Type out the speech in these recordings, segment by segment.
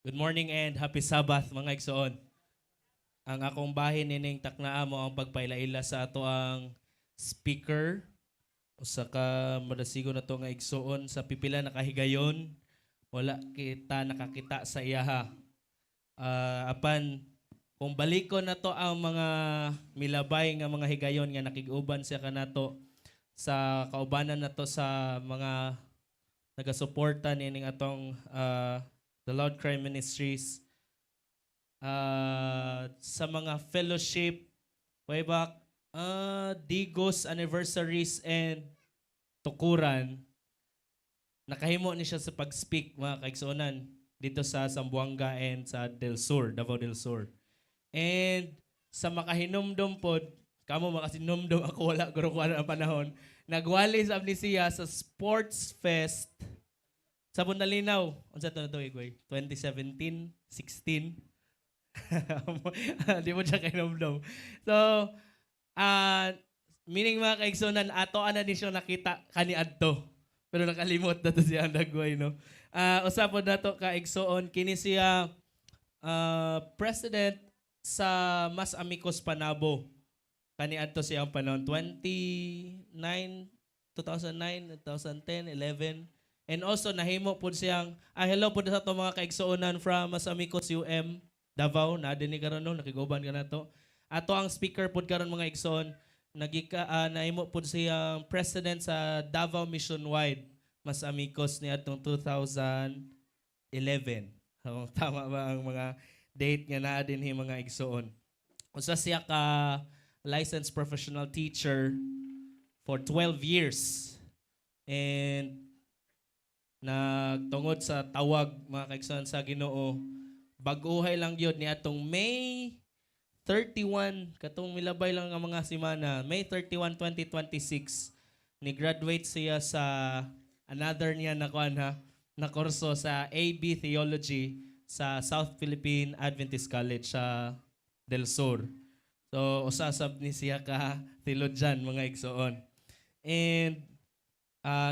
Good morning and happy Sabbath mga igsoon. Ang akong bahin nining taknaa mo ang pagpailaila sa ato ang speaker usa ka madasigo na to nga igsoon sa pipila na kahigayon wala kita nakakita sa iyaha. Apan kung balikon na to ang mga milabay nga mga higayon nga nakiguban siya kanato sa kaubanan na to sa mga nagasuporta nining atong The Lord Cry Ministries sa mga fellowship way back Digos anniversaries and tukuran nakahimo ni siya sa pag-speak mga kaigsuonan dito sa Zamboanga and sa Del Sur, Davao del Sur. And sa makahinumdom pod, kamo makasinumdom ako wala guro ko ang panahon, nagwali sa amnesia sa Sports Fest sa Bundalinaw. Unsa to na to, Igoy? 2017, 16. Di mo siya kainomdom. So, meaning mga kaigsunan, ato ana ni siya nakita kaniadto. Pero nakalimot na to siya ang dagway, no? Usapod na to kaigsuon, kini siya president sa Mas Amicos Panabo. Kaniadto siya ang panahon 2009, 2010, 11. And also nahimo pud siyang hello pud sa to mga kaigsuonan from Mas Amicos UM Davao na dinhi karon no nakiguban ka nato. Ato ang speaker pud karon mga igsoon nahimo pud siyang president sa Davao Mission Wide Mas Amicos ni atong 2011. Tama ba ang mga date nga naa dinhi mga igsoon? Usa siya ka licensed professional teacher for 12 years. And nagtungod sa tawag mga kaigsoon sa Ginoo, bag-uhay lang gyud ni atong May 31 katong milabay lang ang mga semana, May 31, 2026 ni graduate siya sa another niya na kuan na kurso sa AB Theology sa South Philippine Adventist College sa Del Sur. So usasab ni siya ka theologian mga igsoon. And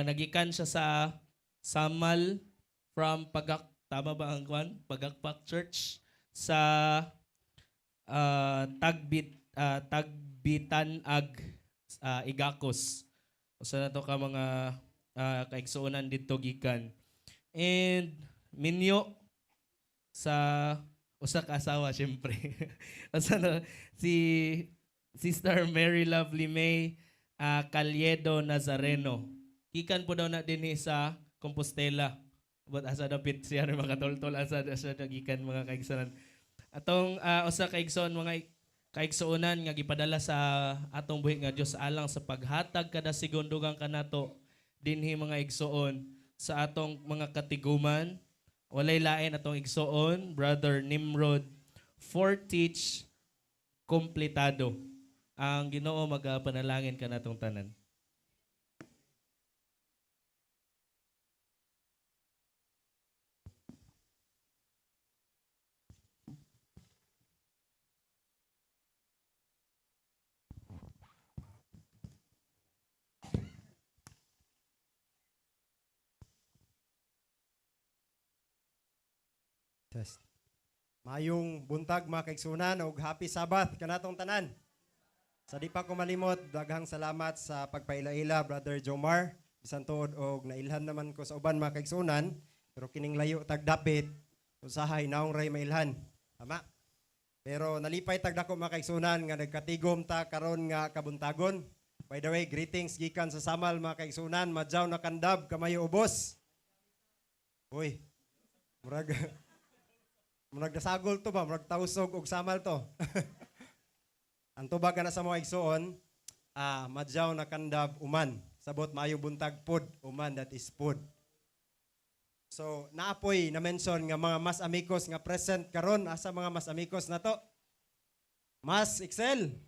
nagikan siya sa Samal from tama ba ang kwan? Pagakpak Church sa Tagbitanag Igakos. Usa na to ka mga kaigsuonan dito gikan. And minyo sa usa ka asawa syempre. Usa na si Sister Mary Lovely May Caliedo Nazareno. Gikan po daw na dinhi sa Compostela. But asa dapit siya ng mga toltol asa nagikan mga kaigsuonan. Atong usa kaigsoon mga kaigsuonan nga gipadala sa atong buhi nga Dios alang sa paghatag kada segundugang kanato dinhi mga igsoon sa atong mga katiguman. Walay lain atong igsoon, Brother Nimrod Fortich kompletado. Ang Ginoo magapanalangin kanatong tanan. Test. Mayong buntag mga kaigsunan ug happy Sabbath kanatong tanan. Sa di pa ko malimot, daghang salamat sa pagpailaila Brother Jomar. Bisan tuod og nailhan naman ko sa uban mga kaigsunan, pero kining layo tagdapit usahay naong ray mailhan. Tama? Pero nalipay tagdako mga kaigsunan nga nagkatigom ta karon nga kabuntagon. By the way, greetings gikan sa Samal mga kaigsunan, madyaw na kandab kamayo ubos. Uy. Murag nasagol to ba? Murag tausog og samal to. Ang tubag na sa mga igsoon, madyaw na kandab uman. Sabot maayo buntag pod, uman that is pod. So, naapoy na mention nga mga mas amigos nga present karon asa mga mas amigos na to. Mas Excel.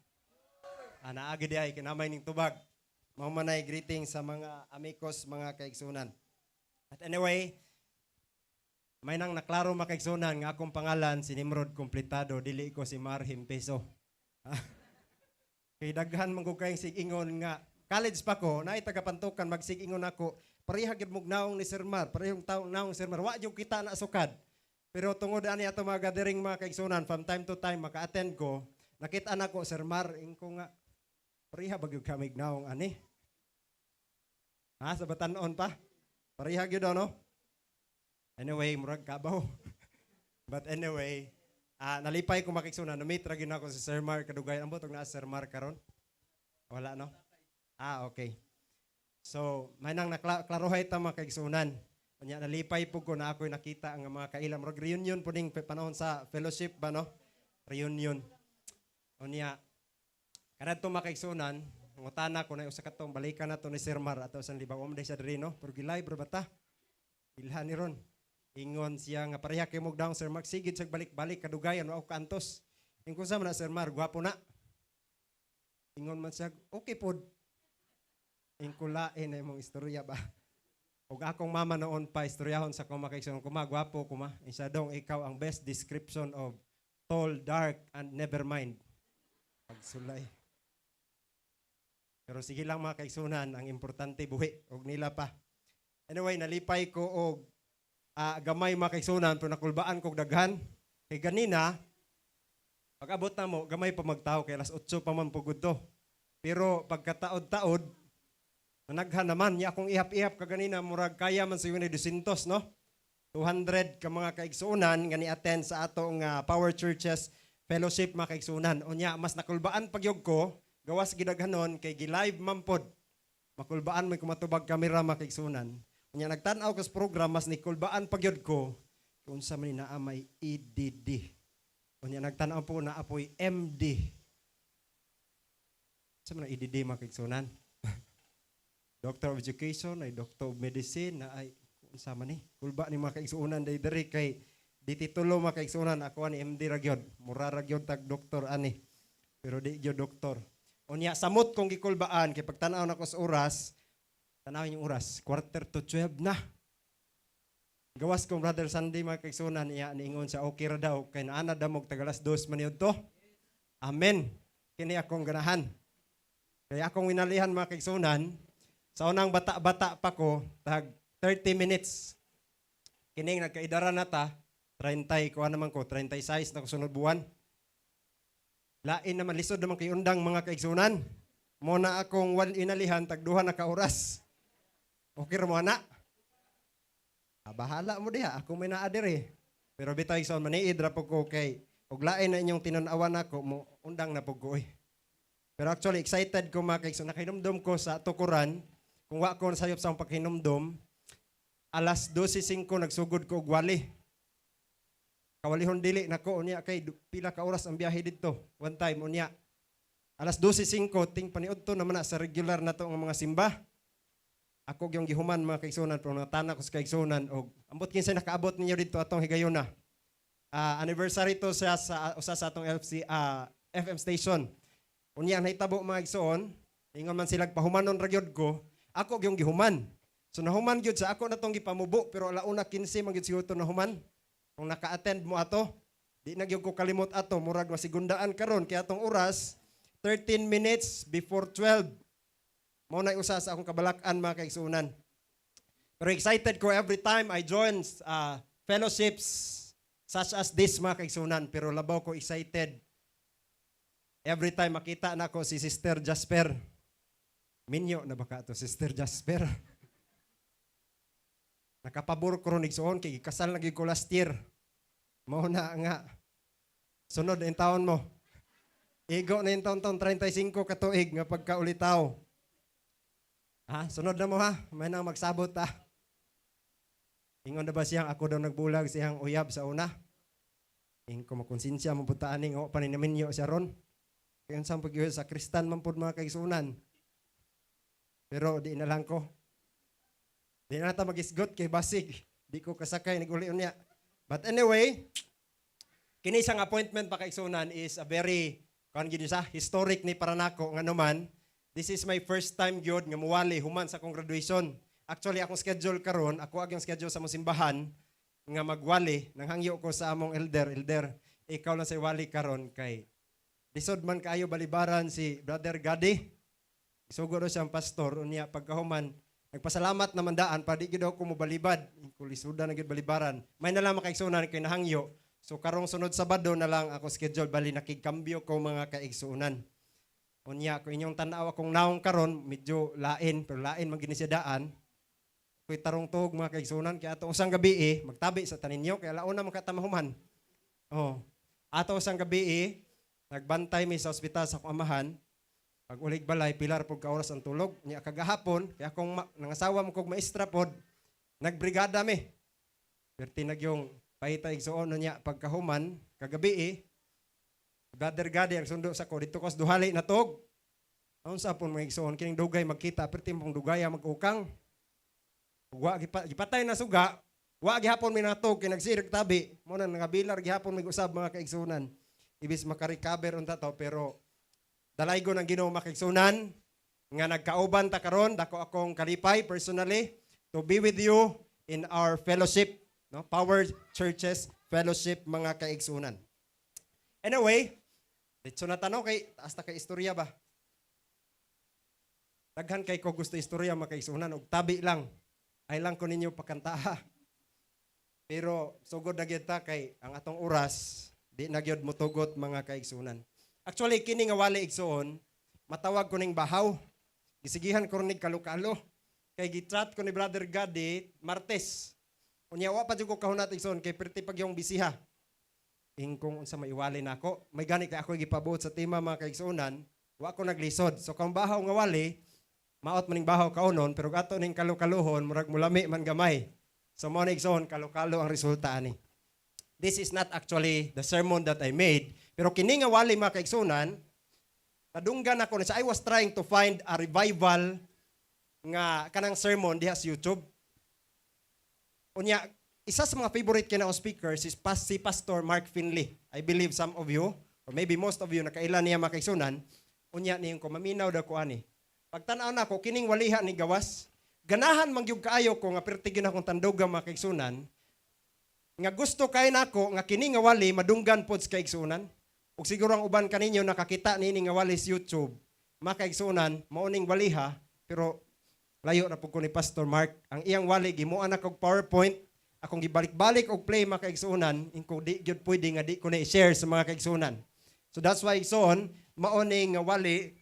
Naagi di ay kinamay ning tubag. Mao manay greeting sa mga amigos, mga kaigsunan. At anyway, may nang naklaro makaigsunan nga akong pangalan si Nimrod Kompletado, dili ko si Marhim Peso. Kay daghan man ko kayong sig-ingon nga college pa ko, naay tagapantukan magsig-ingon ako, pareha gid mog naong ni Sir Mar, parehong taong naong Sir Mar, wa jud kita na sukad. Pero tungod ani ato mga gathering mga kaigsunan, from time to time maka-attend ko, nakita na ko Sir Mar, ko nga pareha bagyog kami gnaong ani. Ha, sa batanon pa. Pareha gyud daw no. Anyway, murag kabaw. But anyway, nalipay ko makigsunan, na-meet ra gyud ako si Sir Mar kadugay. Ambot og naa si Sir Mar karon? Wala no. Okay. So, may nang naklaruhay ta mga kaigsunan. Unya nalipay po ko na ako'y nakita ang mga kailam. Reunion po ning panahon sa fellowship ba no? Reunion. Unya, kanadto mga kaigsunan, ngutana ko na usa katong balikan na to ni Sir Mar ato sa libaw mo sa diri no. Pero gilay bro bata. Ilhan ni ron. Ingon siya nga pareha kay mugdaw Sir Mark sigid sa balik-balik kadugayan wa og kantos. Ingon sa man na Sir Mar, gwapo na. Ingon man siya, okay pod. Ingkulain na imong istorya ba? Ug akong mama noon pa istoryahon sa kuma kay sung kuma gwapo kuma. Isa dong ikaw ang best description of tall, dark and never mind. Pagsulay. Pero sige lang mga kaigsunan, ang importante buhi og nila pa. Anyway, nalipay ko og gamay mga kaigsunan pero nakulbaan kog daghan. Kay ganina pag-abot na mo, gamay pa magtao kay alas 8 pa man pugod to. Pero pagkataod-taod nanaghan naman, niya akong ihap-ihap kaganina, murag kaya man sa yun 200, no? 200 ka mga kaigsunan nga ni-attend sa atong Power Churches Fellowship mga kaigsunan. O niya, mas nakulbaan pagyog ko, gawas gidaghanon, kay gi-live mampod. Makulbaan may kumatubag kamera mga kaigsunan. O niya, nagtanaw ko sa program, mas nikulbaan pagyog ko, kung sa man na may EDD. O niya, nagtanaw po na apoy MD. Sa man EDD mga kaigsunan? Doctor of Education, ay Doctor of Medicine, na ay kung sama ni. Kulba ni mga kaigsuunan day dari kay di titulo mga kaigsuunan ako ni MD ragyod. Mura ragyod tag doktor ani. Pero di gyud doktor. Unya samot kong gikulbaan kay pagtanaw nako sa oras, tanawin yung oras, 11:45 na. Gawas kong Brother Sandy mga kaigsuunan iya niingon sa okay ra daw kay naana damog tag alas 2 man to. Amen. Kini akong ganahan. Kaya akong winalihan mga kaigsuunan. Sa unang bata-bata pa ko, tag 30 minutes. Kining nagkaidara na ta, 30, kuha naman ko, 36 na kusunod buwan. Lain naman, lisod naman kay undang mga kaigsunan. Muna akong inalihan, tagduha na kauras. Okay mo na? Bahala mo diha, ako may naadir eh. Pero bitaw igsoon, maniidra po ko kay, ug lain na inyong tinunawan ako, mo undang na po ko eh. Pero actually, excited ko mga kaigsunan, nakinumdum ko sa tukuran, kung wa ko nasayop sa paghinumdom, alas 12:05 nagsugod ko og wali. Kawalihon dili nako unya kay pila ka oras ang biyahe didto. One time unya. Alas 12:05 ting paniudto naman na sa regular na to nga mga simba. Ako gyung gihuman mga kaigsunan pero natana ko sa kaigsunan og ambot kinsa nakaabot ninyo didto atong higayuna. Anniversary to sa usa sa atong FM station. Unya nahitabo mga igsoon, ingon man sila pahumanon ra gyud ko. Ako gyung gihuman. So nahuman gyud sa ako natong gipamubo pero alauna 15 man gyud siguro to nahuman. Kung naka-attend mo ato, di na gyud ko kalimot ato murag masigundaan karon kay atong oras 13 minutes before 12. Mao na usa sa akong kabalak-an mga kaigsunan. Pero excited ko every time I join fellowships such as this mga kaigsunan pero labaw ko excited every time makita na ko si Sister Jasper. Minyo na baka to Sister Jasper. Nakapabor ko ron igsoon kay kasal lagi ko last year. Mao na nga sunod na taon mo. Igo na yung taon 35 katuig nga pagkaulitaw. Sunod na mo ha. May nang magsabot ha. Ingon na ba siyang ako daw nagbulag siyang uyab sa una? Ing ko makonsensya mo putaan ning o paninaminyo siya ron. Kaya saan pag sa Kristan man pud mga kaigsunan. Pero di na lang ko. Di na nata mag-isgot kay basig. Di ko kasakay, nag-uli niya. But anyway, kini isang appointment pa kaigsunan is a very, historic ni para nako nga naman. This is my first time gyud nga muwali human sa akong graduation. Actually, akong schedule karon, ako agyong schedule sa mong simbahan nga magwali. Nanghangyo ko sa among elder, ikaw lang sa wali karon kay lisod man kaayo balibaran si Brother Gadi. Isugod siyang pastor unya pagkahuman Nagpasalamat naman daan, pa di gid ako mobalibad. Kulisuda na gid balibaran. May na lang makaigsuunan kay nahangyo. So karong sunod Sabado na lang ako schedule bali nakigkambyo ko mga kaigsuunan. Unya ko inyong tan-aw akong naong karon medyo lain pero lain man gini siya daan. Ko'y tarong tuhog mga kaigsuunan kaya ato usang gabi magtabi sa taninyo kaya launa makatamahuman. Oh. Ato usang gabi nagbantay mi sa ospital sa akong amahan. Pag ulig balay, pilar po ka oras ang tulog. Niya kagahapon, kaya kung nangasawa mo kong maestra pod, nagbrigada mi. Perti yung pahita igsuon niya pagkahuman, kagabi brother Gadi ang sundo sa ko, dito ko sa duhali na tog. Aun sa pon mga igsuon, kining dugay magkita, perti mong dugaya mag-ukang. Gipatay na suga, wa gihapon mi natog, kinagsirag tabi. Muna nangabilar, gihapon may usab mga kaigsunan. Ibis makarecover unta to, pero dalay ko ng Ginoo makigsunan nga nagkauban ta karon dako akong kalipay personally to be with you in our fellowship, no? Power Churches Fellowship mga kaigsunan. Anyway, dito na tanong kay taas ta kay istorya ba? Daghan kay ko gusto istorya mga kaigsunan og tabi lang. Ay lang ko ninyo pakantaha. Pero sugod na gyud ta kay ang atong oras di na gyud motugot mga kaigsunan. Actually, kini nga wali igsuon, matawag ko ning bahaw. Gisigihan ko rin kalo-kalo. Kay gitrat ko ni Brother Gadi, Martes. Unya, wa pa dyan ko kahunat igsuon, kay perti pag yung bisiha. Kung unsa maiwali na ako. May gani kay ako gipabuot sa tema mga kaigsuonan, wa ko naglisod. So kung bahaw nga wali, maot maning bahaw kaunon, pero ato ning kalo-kaluhon, murag mulami man gamay. So mo na igsuon, kalo-kalo ang resulta ani. This is not actually the sermon that I made, pero kini nga wali mga kaigsunan, nadunggan ako na I was trying to find a revival nga kanang sermon diha sa YouTube. Unya, isa sa mga favorite kina speakers is si Pastor Mark Finley. I believe some of you, or maybe most of you, nakailan niya mga kaigsunan, unya niyong ko, maminaw daw ko ani. Pagtanaw na ako, kining waliha ni gawas, ganahan mangyug kaayo ko nga pertigin akong tanduga mga kaigsunan, nga gusto kay nako nga kini nga wali madunggan pod sa kaigsunan. Ug siguro ang uban kaninyo nakakita nini nga wali sa YouTube, makaigsunan mao ning waliha pero layo na pud ko ni Pastor Mark. Ang iyang wali gimuan ako og PowerPoint, akong gibalik-balik og play makaigsunan, ingko di gyud pwede nga di ko na i-share sa mga kaigsunan. So that's why igsoon mao ning nga wali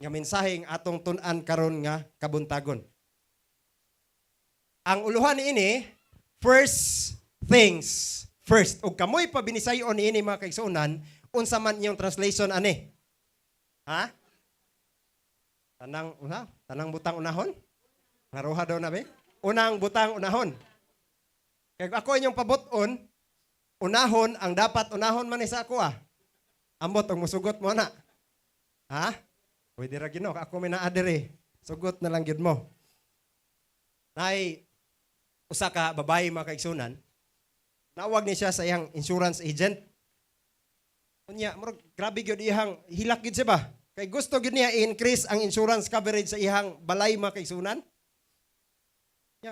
nga mensaheng atong tun-an karon nga kabuntagon. Ang uluhan niini, first things first. O kamoy pa binisayon niini mga kaigsunan, unsa man iyong translation ani? Ha? Tanang butang unahon? Naruha daw na ba? Unang butang unahon. Kaya ako inyong pabuton, unahon ang dapat unahon man isa ako Ambot ang musugot mo na. Ha? Pwede ra Ginoo, ako may naadere. Sugot na lang gyud mo. Nay usa ka babae mga kaigsunan, nawag ni siya sa iyang insurance agent. Unya, grabe gyud ihang hilak gyud siya ba? Kay gusto gyud niya i-increase ang insurance coverage sa ihang balay mga kaigsunan.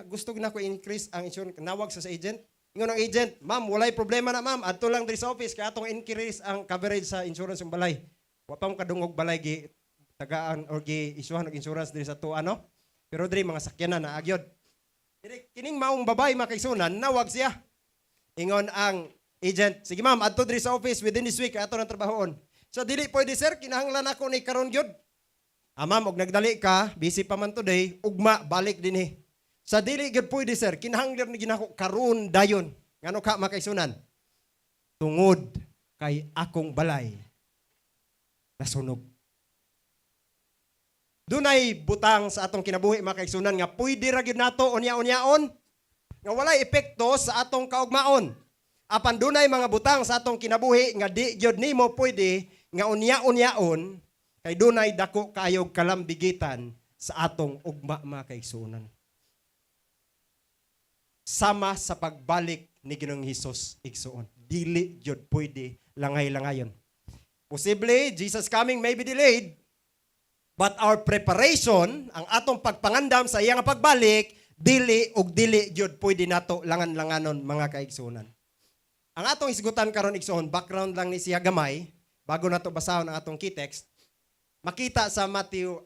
Gusto na ko i-increase ang insurance. Nawag sa agent. Ingon ang agent, ma'am, walay problema na ma'am. Adto lang diri sa office kaya atong increase ang coverage sa insurance ng balay. Wa pa mo kadungog balay gi tagaan or gi isuhan og insurance diri sa tuwa no. Pero diri mga sakyanan na agyod. Kining maong babae mga kaigsunan, nawag siya. Ingon ang agent, sige ma'am, adto diri sa office within this week ato nang trabahoon. So dili pwede sir, kinahanglan ako ni karon gyud. Ma'am, og nagdali ka, busy pa man today, ugma balik dinhi. Sa dili gyud pwede sir, kinahanglan ni ginako karon dayon. Ngano ka makaisunan? Tungod kay akong balay nasunog. Dunay butang sa atong kinabuhi makaisunan nga pwede ra gyud nato unya-unyaon nga walay epekto sa atong kaugmaon. Apan dunay mga butang sa atong kinabuhi nga di gyud nimo pwede nga unya-unyaon kay dunay dako kaayog kalambigitan sa atong ugma mga kaigsunan. Sama sa pagbalik ni Ginoong Hesus igsuon. Dili gyud pwede langay-langayon. Posible Jesus coming may be delayed, but our preparation, ang atong pagpangandam sa iyang pagbalik, dili gyud pwede nato langan-langanon mga kaigsunan. Ang atong isgutan karon igsoon, background lang ni siya gamay bago nato basahon ang atong key text. Makita sa Matthew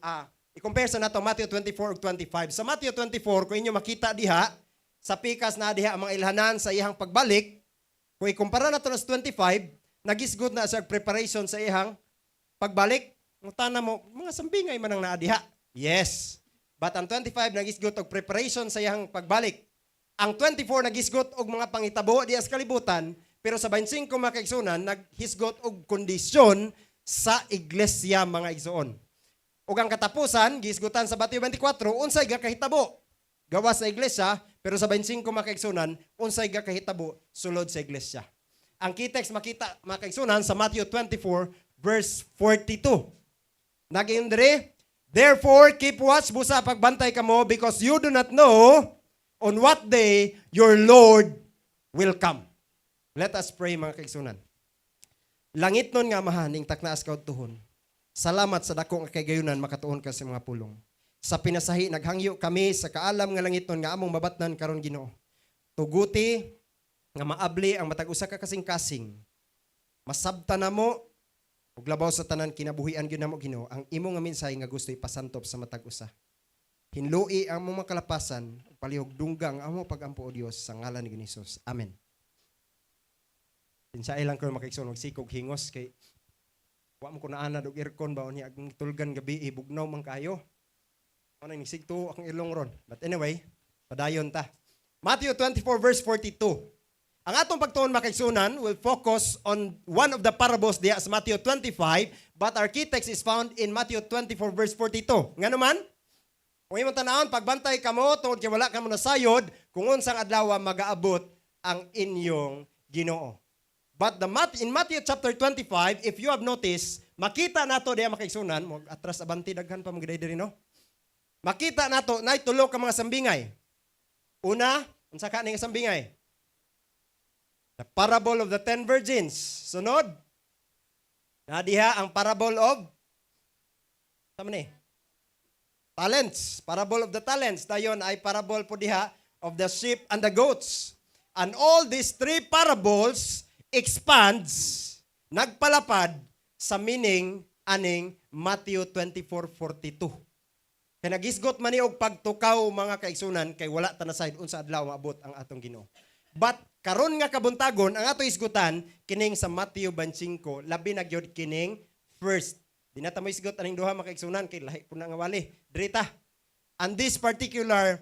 I-compare sa nato Matthew 24 ug 25. Sa Matthew 24, kung inyo makita diha, sa pikas na diha ang mga ilhanan sa iyang pagbalik, kung ikumpara nato sa 25, nagisgot na sa preparation sa iyang pagbalik. Mutana mo, mga sambingay man ang naa diha. Yes. But ang 25 nagisgot og preparation sa iyang pagbalik. Ang 24 nagisgot og mga pangitabo diha sa kalibutan, pero sa 25 mga kaigsunan naghisgot og kondisyon sa iglesia mga igsoon. Ug ang katapusan gisgutan sa Mateo 24 unsay gakahitabo gawas sa iglesia, pero sa 25 mga kaigsunan unsay gakahitabo sulod sa iglesia. Ang key text makita mga kaigsunan sa Matthew 24 verse 42. Naging diri, therefore keep watch, busa pagbantay kamo, because you do not know on what day your Lord will come. Let us pray mga kaigsunan. Langit nun nga mahaning taknaas ka tuhon. Salamat sa dakong kagayunan makatuon ka sa mga pulong. Sa pinasahi naghangyo kami sa kaalam nga langit nun nga among mabatnan karon Ginoo. Tuguti nga maabli ang matag usa ka kasing-kasing. Masabta namo ug labaw sa tanan kinabuhian gyud namo Ginoo ang imo nga mensahe nga gusto ipasantop sa matag usa. Hinloi ang among makalapasan, palihog dunggang ang among pagampo o Dios sa ngalan ni Hesus. Amen. Sinsay lang ko makigsoon og sikog hingos kay wa mo ko naana og aircon ba unya ang tulgan gabi ibugnaw man kayo. Ano ni sigto ang ilong ron. But anyway, padayon ta. Matthew 24 verse 42. Ang atong pagtuon makigsunan will focus on one of the parables diya sa Matthew 25, but our key text is found in Matthew 24 verse 42. Ngano man? Kung imong tanawon pagbantay kamo tungod kay wala kamo nasayod kung unsang adlaw magaabot ang inyong Ginoo. But in Matthew chapter 25, if you have noticed, makita nato diya makaigsunan, mo atras abanti daghan pa magday diri no. Makita nato nay tulo ka mga sambingay. Una, unsa ka ning sambingay? The parable of the 10 virgins. Sunod, na diha ang parable of sama ni? Talents. Parable of the talents. Dayon ay parable po diha of the sheep and the goats. And all these three parables expands, nagpalapad sa meaning aning Matthew 24:42. Kaya nagisgot man ni og pagtukaw mga kaigsunan kay wala ta na side unsa adlaw maabot ang atong Ginoo. But karon nga kabuntagon ang ato isgutan kining sa Matthew 25 labi na gyud kining first. Di na ta mo isgot aning duha mga kaigsunan kay lahi pud na nga wali. Drita. And this particular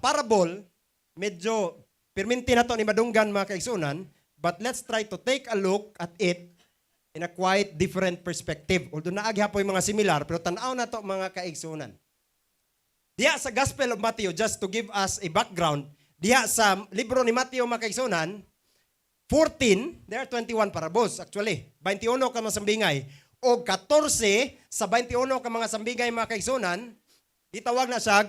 parable medyo perminti na to ni madunggan mga kaigsunan. But let's try to take a look at it in a quite different perspective. Although naagi hapoy mga similar, pero tanaw na to mga kaigsunan. Diya sa Gospel of Matthew, just to give us a background, diya sa libro ni Matthew mga kaigsunan, 14, there are 21 parables actually. 21 ka mga sambingay. O 14 sa 21 ka mga sambingay mga kaigsunan, itawag na siya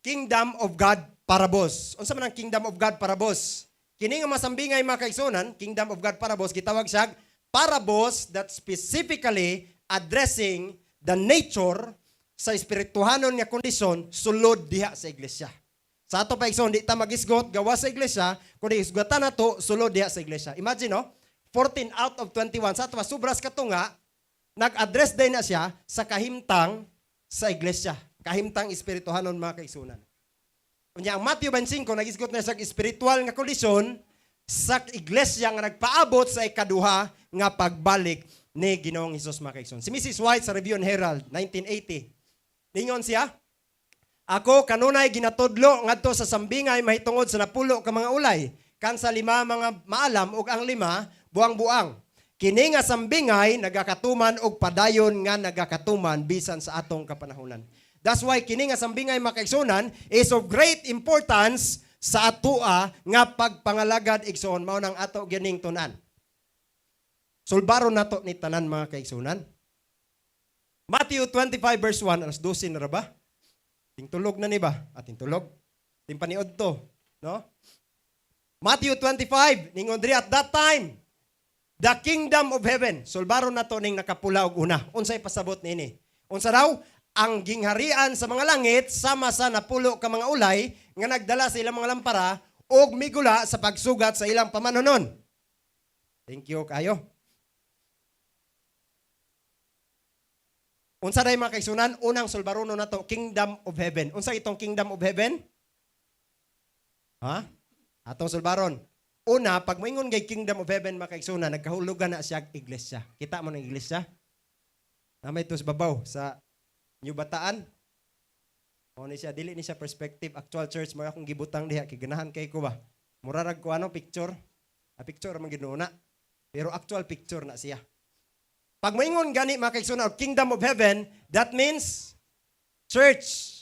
Kingdom of God parables. Unsa man ang Kingdom of God parables? Kini nga masambingay mga kaigsunan, Kingdom of God parables, gitawag siya parables that specifically addressing the nature sa espirituhanon nga kondisyon sulod diha sa iglesia. Sa ato pa igsoon, di ta magisgot gawa sa iglesia, kundi isgota na to sulod diha sa iglesia. Imagine, no? 14 out of 21. Sa ato pa, sobras katunga, nag-address din na siya sa kahimtang sa iglesia. Kahimtang espirituhanon mga kaigsunan. Kunya ang Matthew 25 nagisgot na sa spiritual nga kondisyon sa iglesia nga nagpaabot sa ikaduha nga pagbalik ni Ginoong Hesus mga kaigsoon. Si Mrs. White sa Review and Herald 1980. Ningon siya, ako kanunay ginatudlo ngadto sa sambingay mahitungod sa napulo ka mga ulay, kan sa 5 mga maalam ug ang 5 buang-buang. Kini nga sambingay nagakatuman og padayon nga nagakatuman bisan sa atong kapanahonan. That's why kini nga sambingay mga kaigsunan is of great importance sa atoa nga pagpangalagad igsoon mao nang ato gining tunan. Sulbaro nato ni tanan mga kaigsunan. Matthew 25 verse 1 alas 12 na ra ba? Tingtulog na ni ba? Ating tulog. Timpaniod to, no? Matthew 25 ningon diri at that time the kingdom of heaven. Sulbaro nato ning nakapula og una. Unsay pasabot niini? Unsa daw? Ang gingharian sa mga langit sama sa napulo ka mga ulay nga nagdala sa ilang mga lampara og migula sa pagsugat sa ilang pamanunon. Thank you kayo. Unsa day mga kaigsunan? Unang sulbarono nato, Kingdom of Heaven. Unsa itong Kingdom of Heaven? Ha? Atong sulbaron. Una, pag moingon kay Kingdom of Heaven mga kaigsunan, nagkahulugan na siya iglesia. Kita mo ng iglesia? Na may tus babaw sa New Bataan. O ni siya, dili ni siya perspective. Actual church, mga akong gibutang diha, kiganahan kay ko ba? Murarag ko ano, picture. Picture man ginuna. Pero actual picture na siya. Pag moingon gani mga kaigsunan, Kingdom of Heaven, that means church.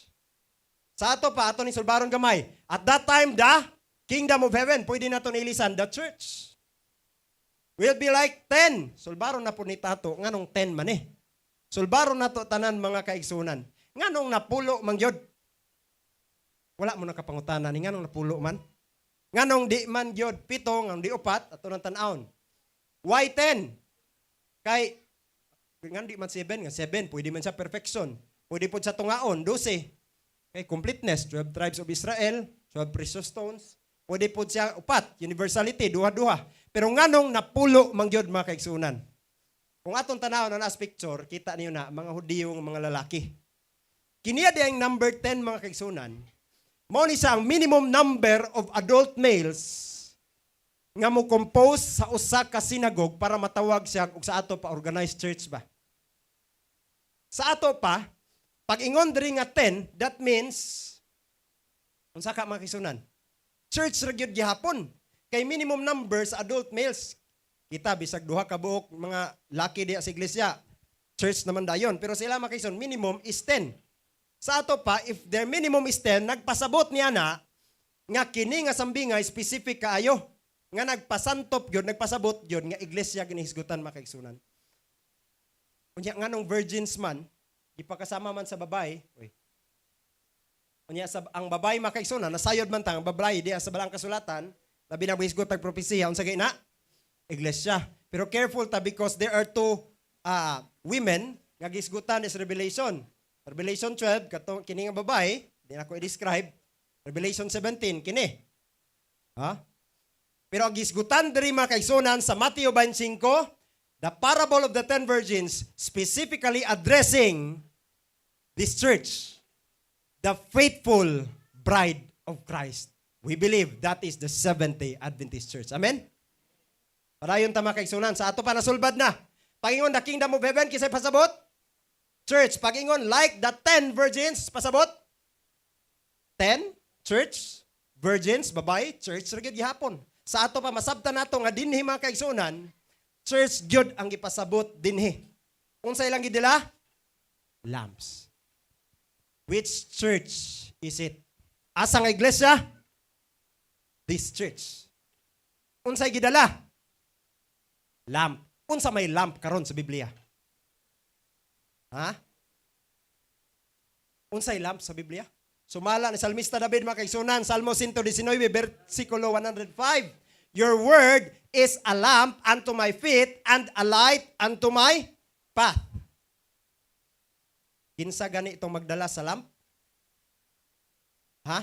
Sa ato pa, ato ni sulbaron gamay. At that time, the Kingdom of Heaven, pwede na ito nilisan, the church. Will be like 10. Sulbaron na po ni Tato, nganong 10 man eh. Sulbaron na to tanan mga kaigsunan. Nganong napulo man gyud? Wala mo nakapangutanan ni nganong napulo man? Nganong di man gyud 7, nganong di 4, ato nang tan-awon. Why 10? Kay ngan di man 7, nga 7 pwede man siya perfection. Pwede po siya tungaon 12. Kay completeness, 12 tribes of Israel, 12 precious stones. Pwede po siya 4, universality, duha-duha. Pero nganong napulo man gyud mga kaigsunan? Kung atong tanaw na nas picture, kita niyo na mga Hudiyo ng mga lalaki. Kiniya di ang number 10 mga kaigsunan. Mao ni sa ang minimum number of adult males nga mo compose sa usa ka synagogue para matawag siya og sa ato pa organized church ba. Sa ato pa, pag ingon diri nga 10, that means unsa ka mga kaigsunan? Church ra gyud gihapon. Kay minimum number sa adult males. Kita bisag duha ka buok mga laki diya sa iglesia. Church naman dayon. Pero sila mga kaigsunan, minimum is 10. Sa ato pa, if their minimum is 10, nagpasabot niya na nga kini nga sambingay specific kaayo. Nga nagpasantop yun, nagpasabot yun, nga iglesia ginihisgutan mga kaigsunan. Unya nga nung virgins man, ipakasama man sa babae, unya ang babae mga kaigsunan, nasayod man tang babae diya sa balang kasulatan, labi na buhisgot tag propesiya, unsa gay na? Iglesia. Pero careful ta because there are two women nga gisgutan is Revelation. Revelation 12, kini nga babae, di na ko i-describe. Revelation 17, kini. Ha? Pero ang gisgutan diri mga kaigsunan sa Mateo 25, the parable of the 10 virgins specifically addressing this church, the faithful bride of Christ. We believe that is the Seventh-day Adventist Church. Amen? Padayon ta mga kaigsunan, sa ato pa nasulbad na. Pagingon the Kingdom of Heaven, kisay pasabot? Church. Pagingon like the 10 virgins, pasabot? 10, church, virgins, babae, church, rigid gihapon. Sa ato pa, masabta nato nga dinhi mga kaigsunan, church gyud ang ipasabot dinhi. Unsa ilang gidila? Lamps. Which church is it? Asa nga iglesia? This church. Unsay gidala? Lamp. Unsa may lamp karon sa Biblia? Ha? Unsay lamp sa Biblia? Sumala ni Salmista David mga kaigsunan, Salmo 119, versikulo 105. Your word is a lamp unto my feet and a light unto my path. Kinsa gani itong magdala sa lamp? Ha?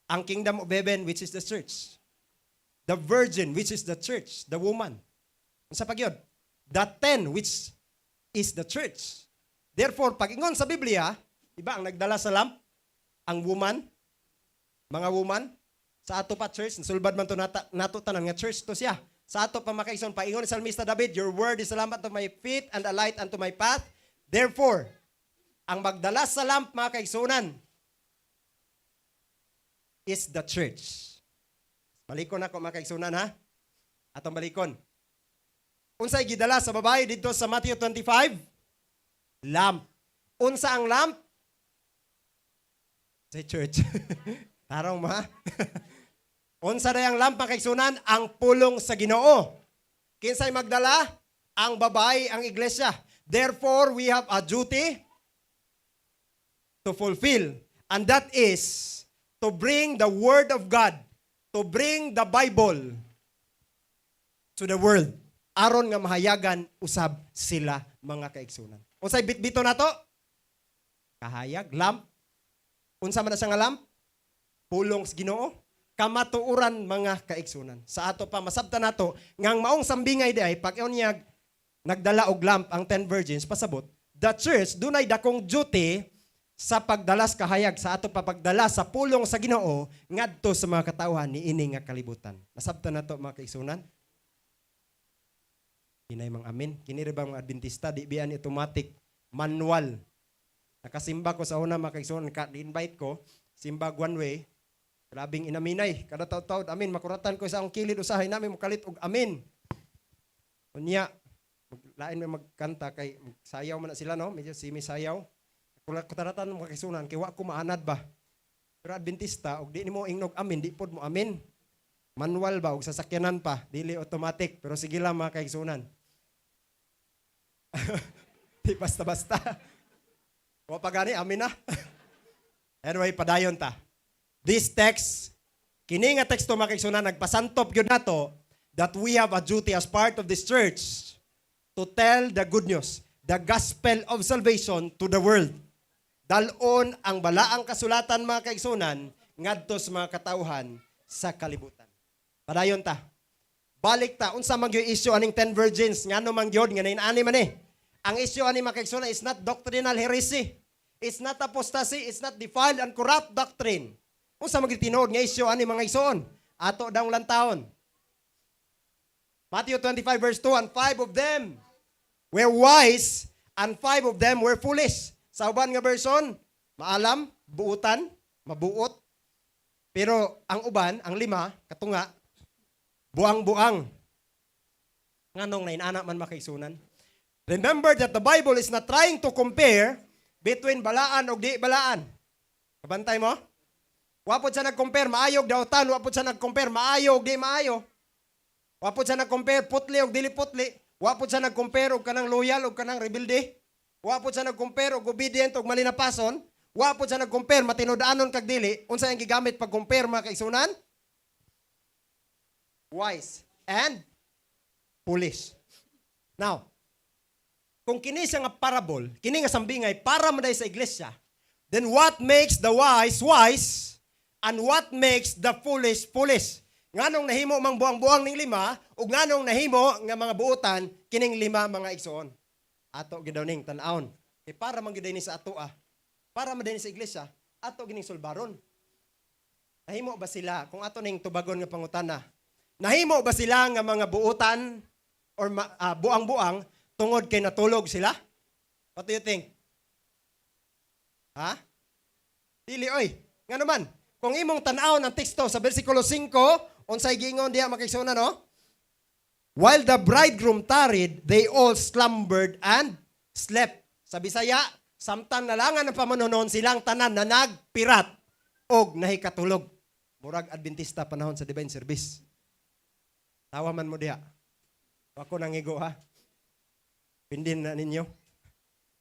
Ang Kingdom of Heaven, which is the church. The virgin, which is the church, the woman. Unsa pa gyud? The 10, which is the church. Therefore, pag ingon sa Biblia, iba ang nagdala sa lamp? Ang woman? Mga woman? Sa ato pa church, nasulbad man to nato tanan nga church to siya. Sa ato pa makaigsoon, paingon ni Salmista David, your word is a lamp unto my feet and a light unto my path. Therefore, ang magdala sa lamp mga kaigsunan is the church. Balikon ako mga kaigsunan ha. Atong balikon. Unsay gidala sa babae dito sa Matthew 25? Lamp. Unsa ang lamp? Sa church. Tarong ma. Unsa day ang lamp mga kaigsunan? Ang pulong sa Ginoo. Kinsay magdala? Ang babae, ang iglesia. Therefore, we have a duty to fulfill. And that is to bring the Word of God, to bring the Bible to the world. Aron nga mahayagan usab sila mga kaigsunan. Unsay bitbito nato? Kahayag, lamp. Unsa man na siya nga lamp? Pulong sa Ginoo. Kamatuoran mga kaigsunan. Sa ato pa masabta nato ngang maong sambingay di ay pag-iunyag nagdala og lamp ang 10 virgins pasabot, the church dunay dakong duty sa pagdalas kahayag sa ato papagdala sa pulong sa Ginoo ngadto sa mga katawhan niini nga kalibutan. Nasabtan nato mga kaigsunan. Kinay mang amin. Kini ra bang mga Adventista di biyan automatic manual. Nakasimba ko sa una mga kaigsunan, invite ko simbag one way. Grabing inaminay kada taud-taud amin makuratan ko sa akong kilid usahay namin mukalit og amin. Unya lain may magkanta kay sayaw man na sila no, medyo simi sayaw. Kutaratan mo kaigsunan kay wa ko maanad ba. Pero Adventista og di nimo ingnog amin, di pod mo amin. Manual ba og sasakyanan pa, dili automatic. Pero sige lang mga kaigsunan. Di basta-basta. Wa pa gani amin na. Anyway, padayon ta. This text, kini nga teksto mga kaigsunan nagpasantop gyud nato that we have a duty as part of this church to tell the good news, the gospel of salvation to the world. Dalon ang balaang kasulatan mga kaigsunan ngadto sa mga katawhan sa kalibutan. Padayon ta. Balik ta unsa man gyud issue aning 10 virgins ngano man gyud nga nainani man eh. Ang issue ani mga kaigsunan is not doctrinal heresy. It's not apostasy, it's not defiled and corrupt doctrine. Unsa man gyud tinuod nga issue ani mga igsoon? Ato daw lantawon. Matthew 25 verse 2, and 5 of them were wise and 5 of them were foolish. Sa uban nga version, maalam, buutan, mabuot. Pero ang uban, ang 5, katunga, buang-buang. Nganong nainana man makaigsunan. Remember that the Bible is not trying to compare between balaan o di balaan. Kabantay mo? Wapod siya nag-compare, maayog dautan. Wapod siya nag-compare, maayog di maayo. Wapod siya nag-compare, putli o dili putli. Wapod siya nag-compare og kanang loyal o kanang rebelde. Wapod siya nag-compare og obedient og malinapason. Wapod siya nag-compare matinud-anon kag dili. Unsa ang gigamit pag compare mga kaigsunan? Wise and foolish. Now, kung kini siya nga parable, kini nga sambingay para maday sa iglesia, then what makes the wise wise and what makes the foolish foolish? Nganong nahimo mang buang-buang ning 5 ug nganong nahimo nga mga buutan kining 5 mga igsoon? Ato gidaw ning tan-aon. Kay para man giday ni sa ato para man din sa iglesia, ato gining sulbaron. Nahimo ba sila kung ato ning tubagon nga pangutana? Nahimo ba sila nga mga buutan or buang-buang tungod kay natulog sila? What do you think? Ha? Dili oy. Nga naman, kung imong tan-awon ang teksto sa bersikulo 5, unsay giingon diha makaigsunan no? While the bridegroom tarried, they all slumbered and slept. Sa Bisaya, samtang nalangan ng pamanunon silang tanan na nagpirat og nahikatulog. Murag Adventista panahon sa divine service. Tawa man mo diha. Ako nangigo ha. Pindin na ninyo.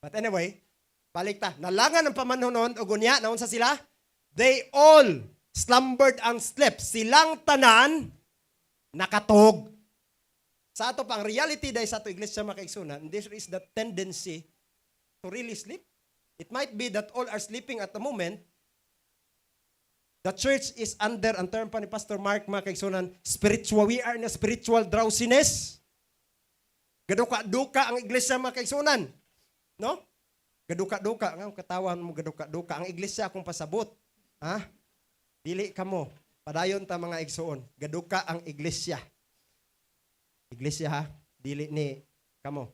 But anyway, balik ta. Nalangan ng pamanunon og unya naon sa sila? They all slumbered and slept. Silang tanan nakatog. Sa ato pang reality dahil sa ato iglesia mga kaigsunan, there is the tendency to really sleep. It might be that all are sleeping at the moment. The church is under, ang term pa ni Pastor Mark mga kaigsunan, spiritual. We are in a spiritual drowsiness. Gaduka-duka ang iglesia mga kaigsunan. No? Gaduka-duka. Nga, katawan mo gaduka-duka. Ang iglesia akong pasabot. Ha? Dili ka mo. Padayon ta mga igsoon. Gaduka ang iglesia. Iglesia ha, dili ni kamo.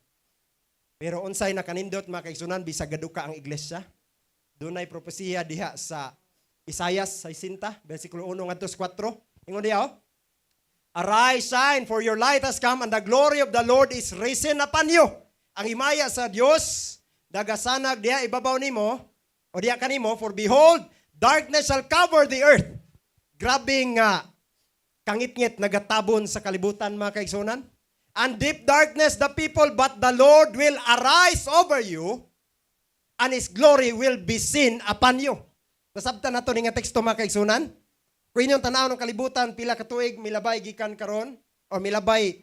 Pero unsay nakanindot mga kaigsunan bisag gaduka ang iglesia. Dunay propesiya diha sa Isaias 60 bersikulo 1 ngadto sa 4. Ingon diha Arise, shine, for your light has come and the glory of the Lord is risen upon you. Ang himaya sa Dios dagasanag diha ibabaw nimo o diha kanimo, for behold, darkness shall cover the earth. Grabing kangit-ngit nagatabon sa kalibutan mga kaigsunan. And deep darkness the people, but the Lord will arise over you and His glory will be seen upon you. Nasabtan nato ni nga teksto mga kaigsunan. Kung inyong tanaw ng kalibutan, pila ka tuig, milabay gikan karon o milabay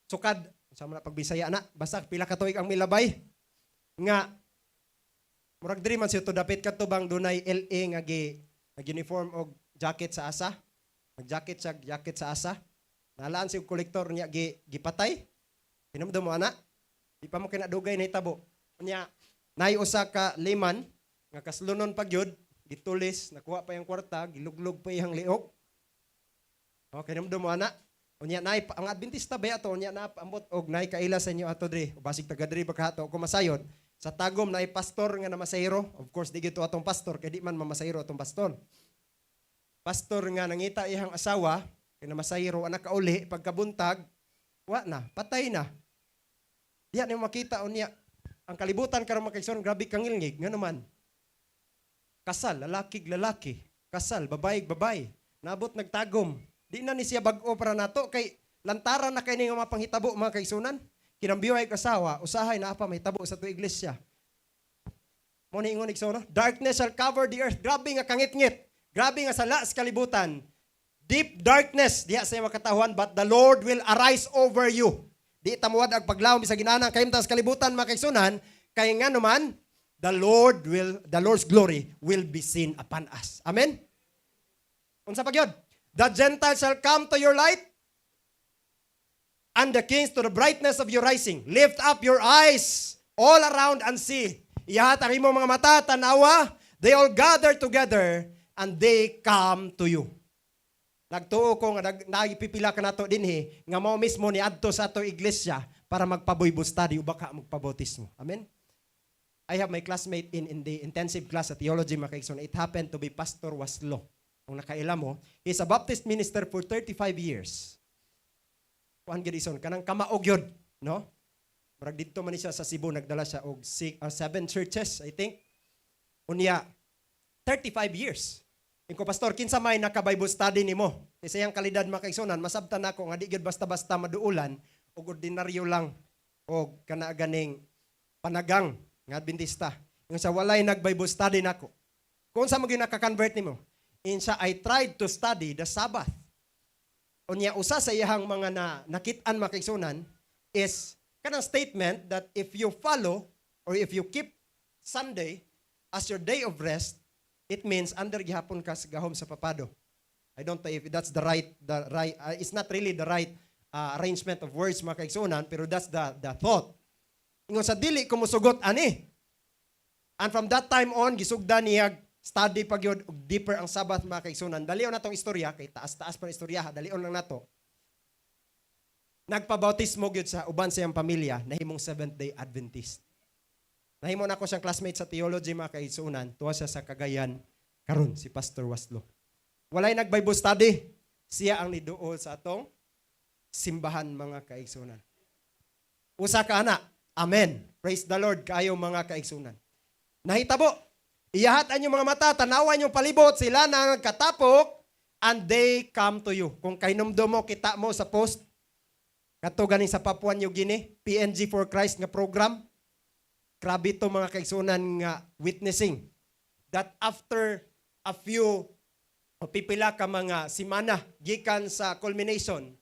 sukad. Sa mga pagbisaya na, basta pila ka tuig ang milabay. Nga, murag diri man siya to dapit ka to bang dunay LA nga uniform o jacket sa asa. Nag-jacket sa asa. Nalaan si kolektor niya gipatay. Hinamdam mo ana, Di pa mo kinadugay na hitabo. Unya, nay usa ka liman, nga kaslunon pagyod, gitulis, nakuha pa yung kwarta, giluglog pa yung liok. Okay, namdo mo ana. Unya, nay, ang Adventista ba ato, unya na ambot og nay kaila sa inyo ato diri, o basig taga diri bakahato, kung masayod, sa tagom nay pastor nga namasayro, of course, di gito atong pastor, kay di man mamasayro atong pastor. Pastor nga nangita iyang asawa, kay namasayro, anak kauli, pagkabuntag, wa na, patay na. Diya niyo makita unya ang kalibutan karon makaigsoon grabe kangilngig nga naman. Kasal lalaki, kasal babae. Nabot nagtagom. Di na ni siya bag-o para nato kay lantaran na kay ning mga panghitabo mga kaigsunan. Kinambiway kasawa, usahay na pa mahitabo sa tuig iglesia. Mo ni ingon igsoon, darkness shall cover the earth. Grabe nga kangit-ngit. Grabe nga sala sa kalibutan. Deep darkness diha sa makatahuan, but the Lord will arise over you. Di tamuad ang paglawom sa ginanang kahimtang sa kalibutan mga kaigsunan, kay nga naman the Lord's glory will be seen upon us. Amen. Unsa pa gyud? The Gentiles shall come to your light, and the kings to the brightness of your rising. Lift up your eyes all around and see. Iyahat ang imong mga mata, tanawa, they all gather together and they come to you. Nagtuo ko nga nagipipila ka nato dinhi nga mao mismo ni adto sa ato iglesia para magpa-Bible study o baka magpabautismo. Amen. I have my classmate in the intensive class at theology mga kaigsoon. It happened to be Pastor Waslo. Kung nakaila mo, he's a Baptist minister for 35 years. Kuan gid ison kanang kamaog yun, no? Murag didto man siya sa Cebu, nagdala siya og 7 churches, I think. Unya 35 years. Ingko pastor, kinsa may naka-Bible study nimo? Kasi ang kalidad makaigsunan, masabtan nako nga di gyud basta-basta maduulan og ordinaryo lang og kana ganing panagang nga Adventista. Yung sa walay nag-Bible study nako. Kung sa mo gyud naka-convert nimo? Insa I tried to study the Sabbath. Unya usa sa iyang mga nakit-an makaigsunan is kanang statement that if you follow or if you keep Sunday as your day of rest, it means under gihapon ka sa gahom sa papado. I don't know if that's the right it's not really the right arrangement of words mga kaigsunan, pero that's the thought. Ingon sa dili ko mosugot ani. And from that time on gisugdan niya study pagyud og deeper ang Sabbath mga kaigsunan. Dalion natong istorya kay taas-taas pa istorya, dalion lang nato. Nagpabautismo gyud sa uban sa iyang pamilya, nahimong Seventh-day Adventist. Nahimo na ko siyang classmate sa theology mga kaigsunan, tuwa siya sa Cagayan karon si Pastor Waslo. Walay nag-Bible study, siya ang niduol sa atong simbahan mga kaigsunan. Usa ka ana. Amen. Praise the Lord kayo mga kaigsunan. Nahitabo, iyahat ang mga mata, tanawan yung palibot, sila nang katapok, and they come to you. Kung kainumdo mo, kita mo sa post, kato ganing sa Papua New Guinea, PNG for Christ nga program, grabe ito mga kaigsunan nga witnessing that after a few o pipila ka mga simana gikan sa culmination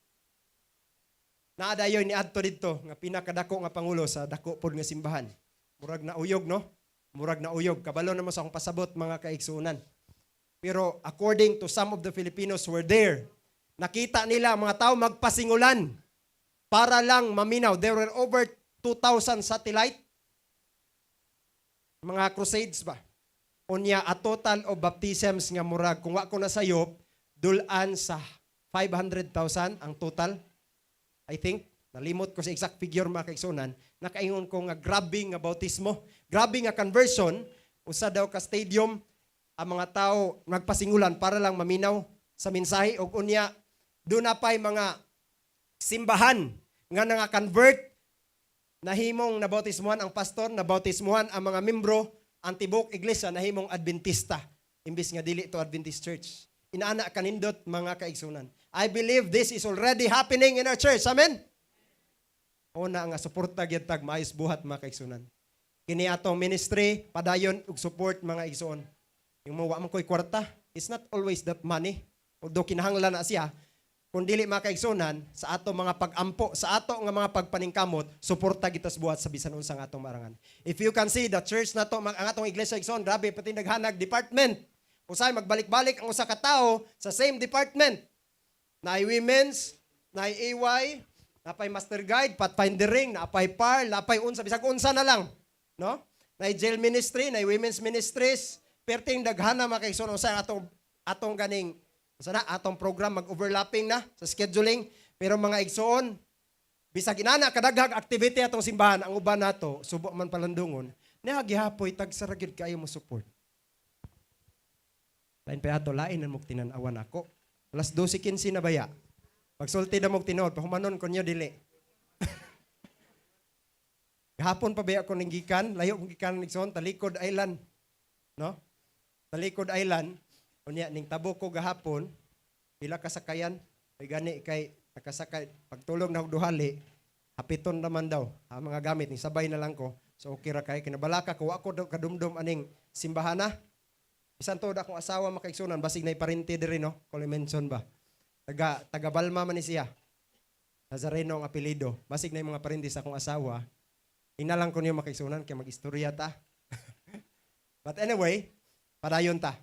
naadayon ni adto didto nga pinakadako nga pangulo sa dako pod nga simbahan. Murag na uyog no? Murag na uyog. Kabalo na mo sa akong pasabot mga kaigsunan. Pero according to some of the Filipinos who were there, nakita nila mga tao magpasingulan para lang maminaw. There were over 2,000 satellite mga crusades ba? Unya a total of baptisms nga murag kung wa ko nasayop dulan sa 500,000 ang total. I think nalimot ko sa exact figure mga kaigsunan. Nakaingon ko nga grabe nga bautismo, grabe nga conversion. Usa daw ka stadium ang mga tao nagpasingulan para lang maminaw sa mensahe og unya doon na pay mga simbahan nga nga-convert. Nahimong nabautismuhan ang pastor, nabautismuhan ang mga membro, ang tibok iglesia nahimong Adventista. Imbis nga dili to Adventist church. Inaana kanindot mga kaigsunan. I believe this is already happening in our church. Amen? Una nga suporta gyud tag maayos buhat mga kaigsunan. Kini atong ministry padayon og support mga igsoon. Yung mga wa man koy kwarta, it's not always that money. Although kinahanglan na siya, kung dili mga kaigsunan sa ato mga pag-ampo, sa ato nga mga pagpaningkamot, suporta gitas buhat sa bisan unsang atong marangan. If you can see the church nato, ang atong iglesia igsoon, grabe pati naghanag department. Usay magbalik-balik ang usa ka tawo sa same department. Na women's, na AY, Napay master guide, pathfindering, napay PAR, napay unsa, bisag unsa na lang. No? Na jail ministry, na women's ministries, perting daghana mga kaigsoon sa atong ganing sana atong program mag-overlapping na sa scheduling, pero mga igsoon bisag inana kadaghag activity atong simbahan ang uban nato subo man palandungon niya gihapoy tag sa gyud kaayo mo support. Lain pa ato lain ang tinan-awan ako. Alas 12:15 na baya. Pagsulti na mo tinuod pahumanon konyo dili. Gahapon pa baya ko ning gikan, layo kong gikan igsoon Talikod Island. No? Talikod Island. Unya ning tabo ko gahapon, pila kasakayan, ay gani kay nakasakay pagtulog na og duhali, hapiton naman daw ang mga gamit ni sabay na lang ko. So okay ra kay kinabalaka ko ako kadumdum aning simbahana. Bisan to akong asawa makaigsunan basig nay parente diri no, Clemenson ba. Taga Balma man ni siya. Nazareno ang apelyido. Basig nay mga parente sa akong asawa. Inalang ko niyo makaigsunan kay magistorya ta. But anyway, padayon ta.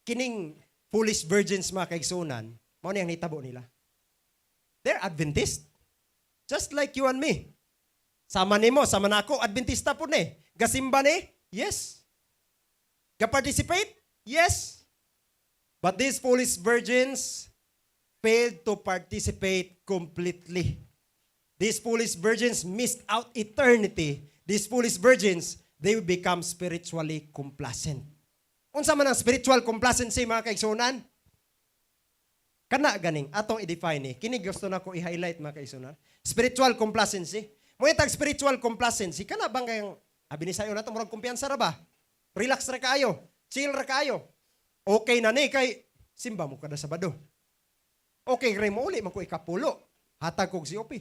Kining foolish virgins mga kaigsunan, mao ni ang nitabo nila. They're Adventist. Just like you and me. Sama nimo, sama na ako, Adventista po ni. Gasimba ni? Yes. Ga-participate? Yes. But these foolish virgins failed to participate completely. These foolish virgins missed out eternity. These foolish virgins, they will become spiritually complacent. Unsa man ang spiritual complacency mga kaigsunan? Kana ganing atong i-define ni. Kini gusto na ko i-highlight mga kaigsunan. Spiritual complacency. Mo itag spiritual complacency kana bang kayong abi ni sayo nato murag kumpiyansa ra ba? Relax ra kaayo, chill ra kaayo. Okay na ni kay simba mo kada Sabado. Okay re mo uli man ko ikapulo. Hatag kog si Opi.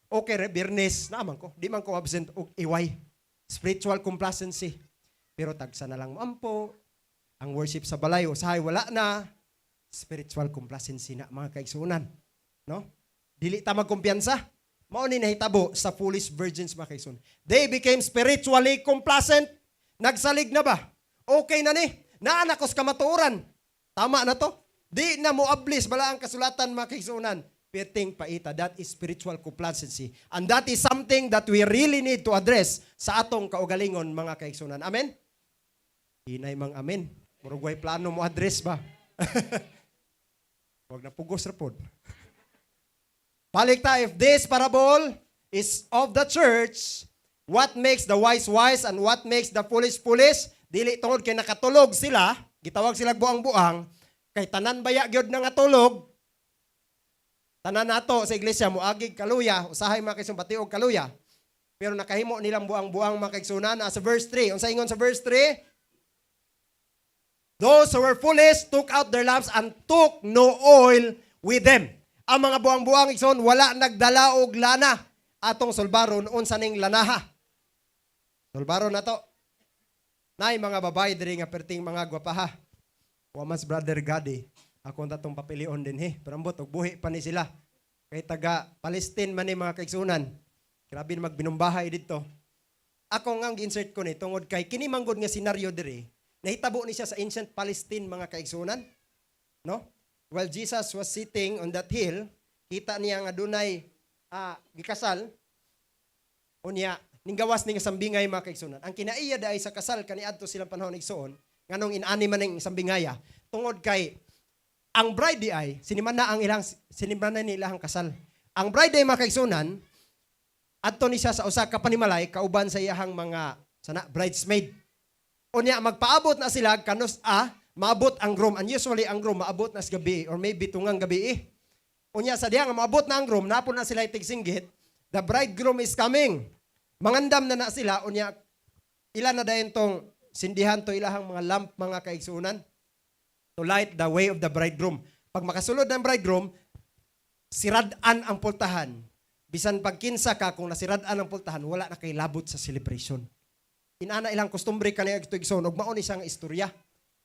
Okay re Biyernes na man ko. Di man ko absent og iway. Spiritual complacency. Pero tagsa na lang mo ampo. Ang worship sa balay, usahay, wala na. Spiritual complacency na, mga kaigsunan. No? Dili ta magkumpiyansa. Mao ni nahitabo sa foolish virgins, mga kaigsunan. They became spiritually complacent. Nagsalig na ba? Okay na ni. Naanak ko sa kamatuoran. Tama na to. Di na mo ablis, bala ang kasulatan, mga kaigsunan. Perting paita, that is spiritual complacency. And that is something that we really need to address sa atong kaugalingon, mga kaigsunan. Amen? Hinay mang amen. Murugway plano mo address ba? Huwag na pugos rapod. Balik ta, if this parable is of the church, what makes the wise wise and what makes the foolish foolish? Dili tungod kay nakatulog sila, gitawag sila buang-buang, kay tanan baya gyud na nga tulog, tanan nato sa iglesia muagig kaluya, usahay mga kaigsunan batiog kaluya. Pero nakahimo nilang buang-buang mga kaigsunan sa verse 3. Unsa ingon sa verse 3? Those who were foolish took out their lamps and took no oil with them. Ang mga buang-buang igsoon wala nagdala og lana. Atong sulbaron unsa ning lanaha? Sulbaron na to. Nay mga babae diri nga perting mga gwapaha. Wa mas brother Gadi. Ako tatong papilion din Pero ambot og buhi pa ni sila. Kay taga Palestine man ni mga kaigsunan. Grabe na magbinumbahay dito. Ako nga gi-insert ko ni tungod kay kini manggod nga senaryo diri. Nahitabo ni siya sa ancient Palestine mga kaigsunan. No? While Jesus was sitting on that hill, kita niya nga dunay gikasal. Unya, ninggawas ning sambingay mga kaigsunan. Ang kinaiya daay sa kasal kaniadto silang panahon igsoon, nganong inani man ning sambingaya, tungod kay ang bride di ay sinimana ni ilang kasal. Ang bride ay mga kaigsunan, adto ni siya sa usa ka panimalay kauban sa iyahang mga bridesmaid. Unya magpaabot na sila kanus maabot ang groom, and usually ang groom maabot na sa gabi or maybe tungang gabi. Unya sa diha nga maabot na ang groom, napon na sila tigsinggit, the bridegroom is coming. Mangandam na sila, unya ilan na dayon tong sindihan to ilahang mga lamp mga kaigsunan to light the way of the bridegroom. Pag makasulod ng bridegroom, sirad-an ang pultahan. Bisan pagkinsa ka kung nasirad-an ang pultahan, wala na kay labot sa celebration. Inana ilang kustumbre kaniya ito igsoon, ug mao ni siya nga istorya.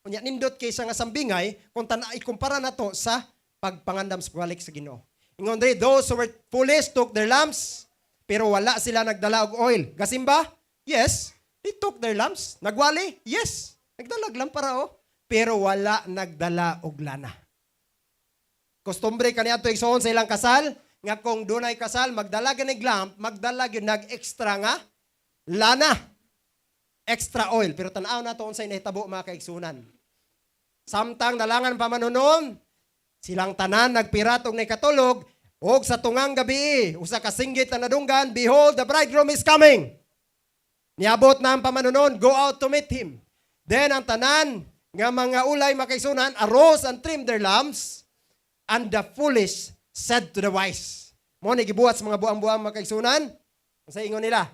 Unya nindot kay siya nga sambingay, kung ikumpara na to sa pagpangandam sa balik sa Ginoo. Ingon diri, those who were foolish took their lamps, pero wala sila nagdala og oil. Gasimba? Yes. They took their lamps. Nagwali? Yes. Nagdalag lampara pero wala nagdala og lana. Kustumbre kaniya ito igsoon sa ilang kasal, nga kung dunay kasal magdala ganig lamp, magdala gyud nag extra nga lana, extra oil. Pero tan-aw nato unsay nahitabo mga kaigsunan. Samtang dalangan pa manunon, silang tanan nagpirat og nakatulog, og sa tungang gabi, usa ka singgit na nadunggan, behold, the bridegroom is coming. Niabot na ang pamanunon, go out to meet him. Then ang tanan nga mga ulay makaisunan arose and trimmed their lamps, and the foolish said to the wise. Mo ni gibuhat sa mga buang-buang makaisunan, sa ingon nila,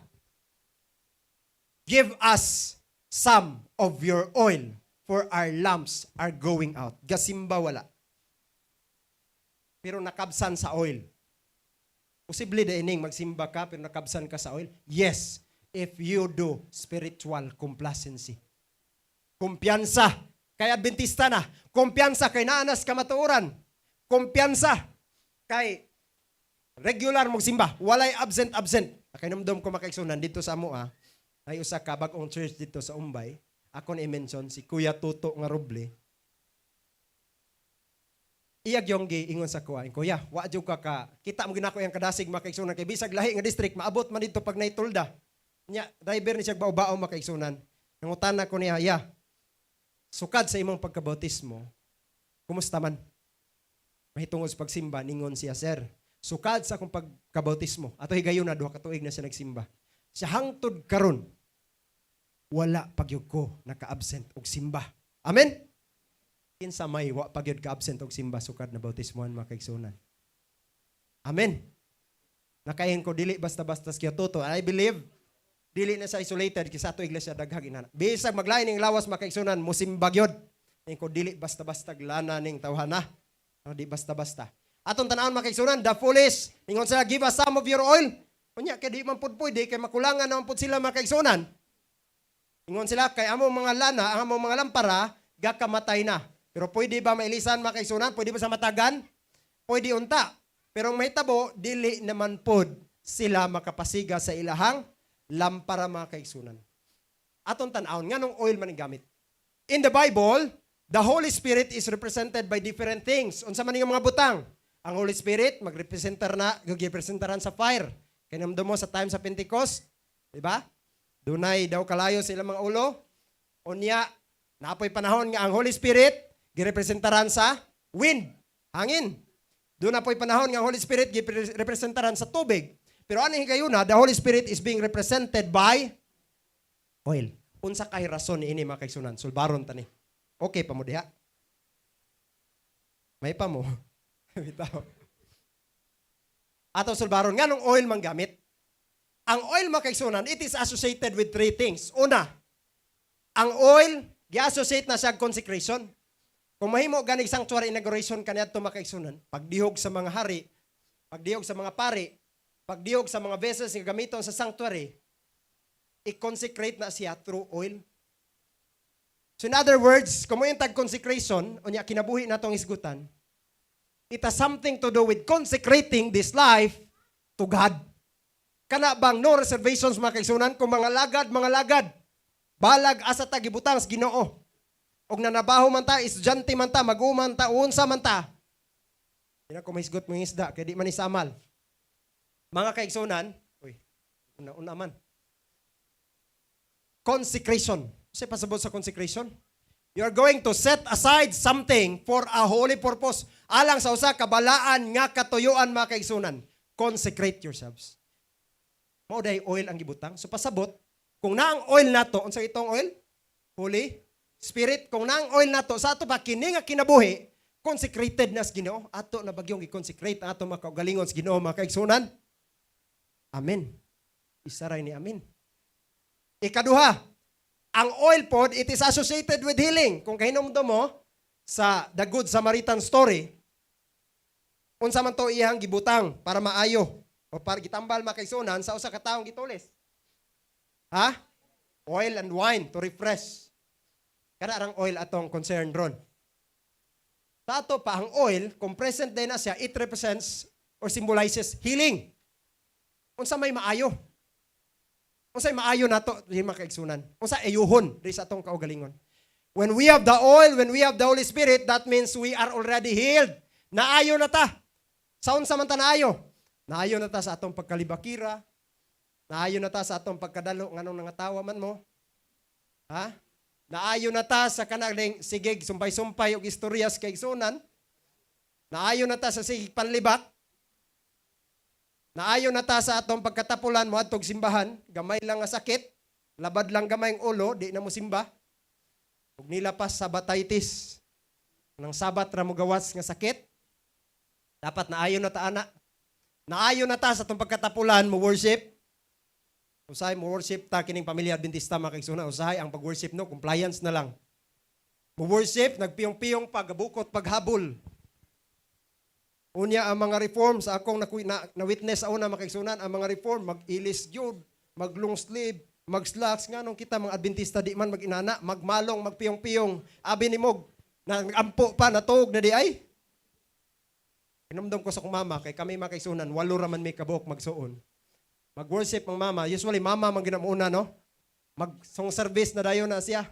give us some of your oil, for our lamps are going out. Gasimba wala. Pero nakabsan sa oil. Posible da ining magsimba ka pero nakabsan ka sa oil? Yes, if you do spiritual complacency. Kumpiyansa. Kay Adventista na. Kumpiyansa kay naanas kamatuoran. Kumpiyansa kay regular magsimba. Walay absent. Nakinumdum ko makaigsunan dito sa Amoa. Ay usa ka bag-ong church dito sa Umbay. Ako ni-mention si Kuya Tuto nga Roble. Iyag yung giingon sa kuha. Kuya, wa jud ka kita mo ginako yang kadasig makaigsunan kay bisag lahi nga district maabot man dito pag naitulda. Nya driver ni siya bao-bao makaigsunan. Nangutana ko niya, ya. Sukad sa imong pagkabautismo. Kumusta man? Mahitungod sa pagsimba ningon siya, sir. Sukad sa akong pagkabautismo. Ato higayon na duha ka tuig na siya nagsimba. Siya hangtod karon wala pagyud ko naka-absent og simba. Amen. Kinsa may wa pagyud ka-absent og simba sukad na bautismohan makaigsunan. Amen. Nakain ko dili basta-basta sa Tuto. I believe dili na sa isolated kisa ato iglesia daghag inana. Bisag maglain ning lawas makaigsunan mosimba gyud. Ko dili basta-basta glana ning tawhana. Di basta-basta. Atong tan-awon makaigsunan, the foolish ingon sila give us some of your oil. Unya kay di man pud pwede kay makulangan naman pud sila makaigsunan. Ingon sila kay among mga lana, ang among mga lampara gakamatay na. Pero pwede ba mailisan makaigsunan? Pwede ba sa matagan? Pwede unta. Pero ang mahitabo dili naman pod sila makapasiga sa ilahang lampara makaigsunan. Atong tan-awon nganong oil man gamit. In the Bible, the Holy Spirit is represented by different things. Unsa man nga mga butang? Ang Holy Spirit magrepresentar na, girepresentaran sa fire. Kaya namdo mo sa time sa Pentecost, di ba? Dunay daw kalayo sa ilang mga ulo. Unya, napoy panahon nga ang Holy Spirit girepresentaran sa wind, hangin. Doon napoy panahon nga ang Holy Spirit girepresentaran sa tubig. Pero ano higayuna, the Holy Spirit is being represented by oil. Unsa kay rason ini mga kaigsunan? Sulbaron tani. Okay pa mo diha? May pa mo. Bitaw. Ato sulbaron nganong oil man gamit? Ang oil mga kaigsunan, it is associated with three things. Una, ang oil gi-associate na sa consecration. Kung mahimo ganig sanctuary inauguration kaniadto mga kaigsunan, pagdihog sa mga hari, pagdihog sa mga pari, pagdihog sa mga vessels nga gamiton sa sanctuary, i-consecrate na siya through oil. So in other words, kung mo yung tag-consecration, o niya kinabuhi na itong isgutan, it has something to do with consecrating this life to God. Kana bang no reservations mga kaigsunan? Kung mga lagad, balag asa ta gibutang sa Ginoo. Og nanabaho man ta, estudyante man ta, mag-uman ta, unsa man ta. Hindi na kumahisgot mo yung isda, kaya di man isamal. Mga kaigsunan, una man. Consecration. Kasi pasabot sa consecration. You are going to set aside something for a holy purpose. Alang sa usa kabalaan nga katuyuan mga kaigsunan. Consecrate yourselves. Mao day oil ang gibutang. So pasabot, kung naang oil nato, unsa itong oil? Holy Spirit. Kung naang oil nato, sa ato pa kini nga kinabuhi, consecrated na sa Ginoo. Ato na bagyong i-consecrate ang ato mga kaugalingon sa Ginoo mga kaigsunan. Amen. Isaray ni amen. Ikaduha, ang oil pod, it is associated with healing. Kung kahinomdom mo sa The Good Samaritan story, unsa man to iyang gibutang para maayo o para gitambal makaigsunan sa usa ka taong gitulis. Ha? Oil and wine to refresh. Kada arang oil atong concern ron. Sa ato pa ang oil, kung present din na siya, it represents or symbolizes healing. Unsa may maayo. Unsa maayo nato di makaigsunan. Unsa ayuhon di sa atong kaugalingon. When we have the oil, when we have the Holy Spirit, that means we are already healed. Naayo na ta. Sa unsa man ta naayo? Naayo na ta sa atong pagkalibakira. Naayo na ta sa atong pagkadalo nganong nangatawa man mo. Ha? Naayo na ta sa kanaling sigig sumpay-sumpay og istoryas kay igsunan. Naayo na ta sa sigig panlibak. Naayo na ta sa atong pagkatapulan mo atong simbahan, gamay lang nga sakit, labad lang gamay ang ulo, di na mo simba. Ug nilapas sa sabatitis. Nang sabat ra mo gawas nga sakit. Dapat naayo na ta ana. Naayo na ta sa atong pagkatapulan mo worship. Usahay mo worship ta kining pamilya Adventista mga kaigsunan. Usahay ang pag-worship no, compliance na lang. Mo worship, nagpiyong-piyong pagabukot, paghabol. Unya ang mga reform sa akong na-witness sa una mga kaigsunan, ang mga reform, mag-ilis gyud, mag-long sleeve, mag-slacks, nga nung kita mga Adventista di man mag-inana, magmalong, magpiyong-piyong, abi ni Mog, nag-ampo pa, natug na di ay. Inumdum ko sa kong mama, kay kami mga kaigsunan, 8 raman may kabuok magsuon. Mag-worship ang mama. Usually, mama mang ginamuna, no? Mag-song service na dayon na siya.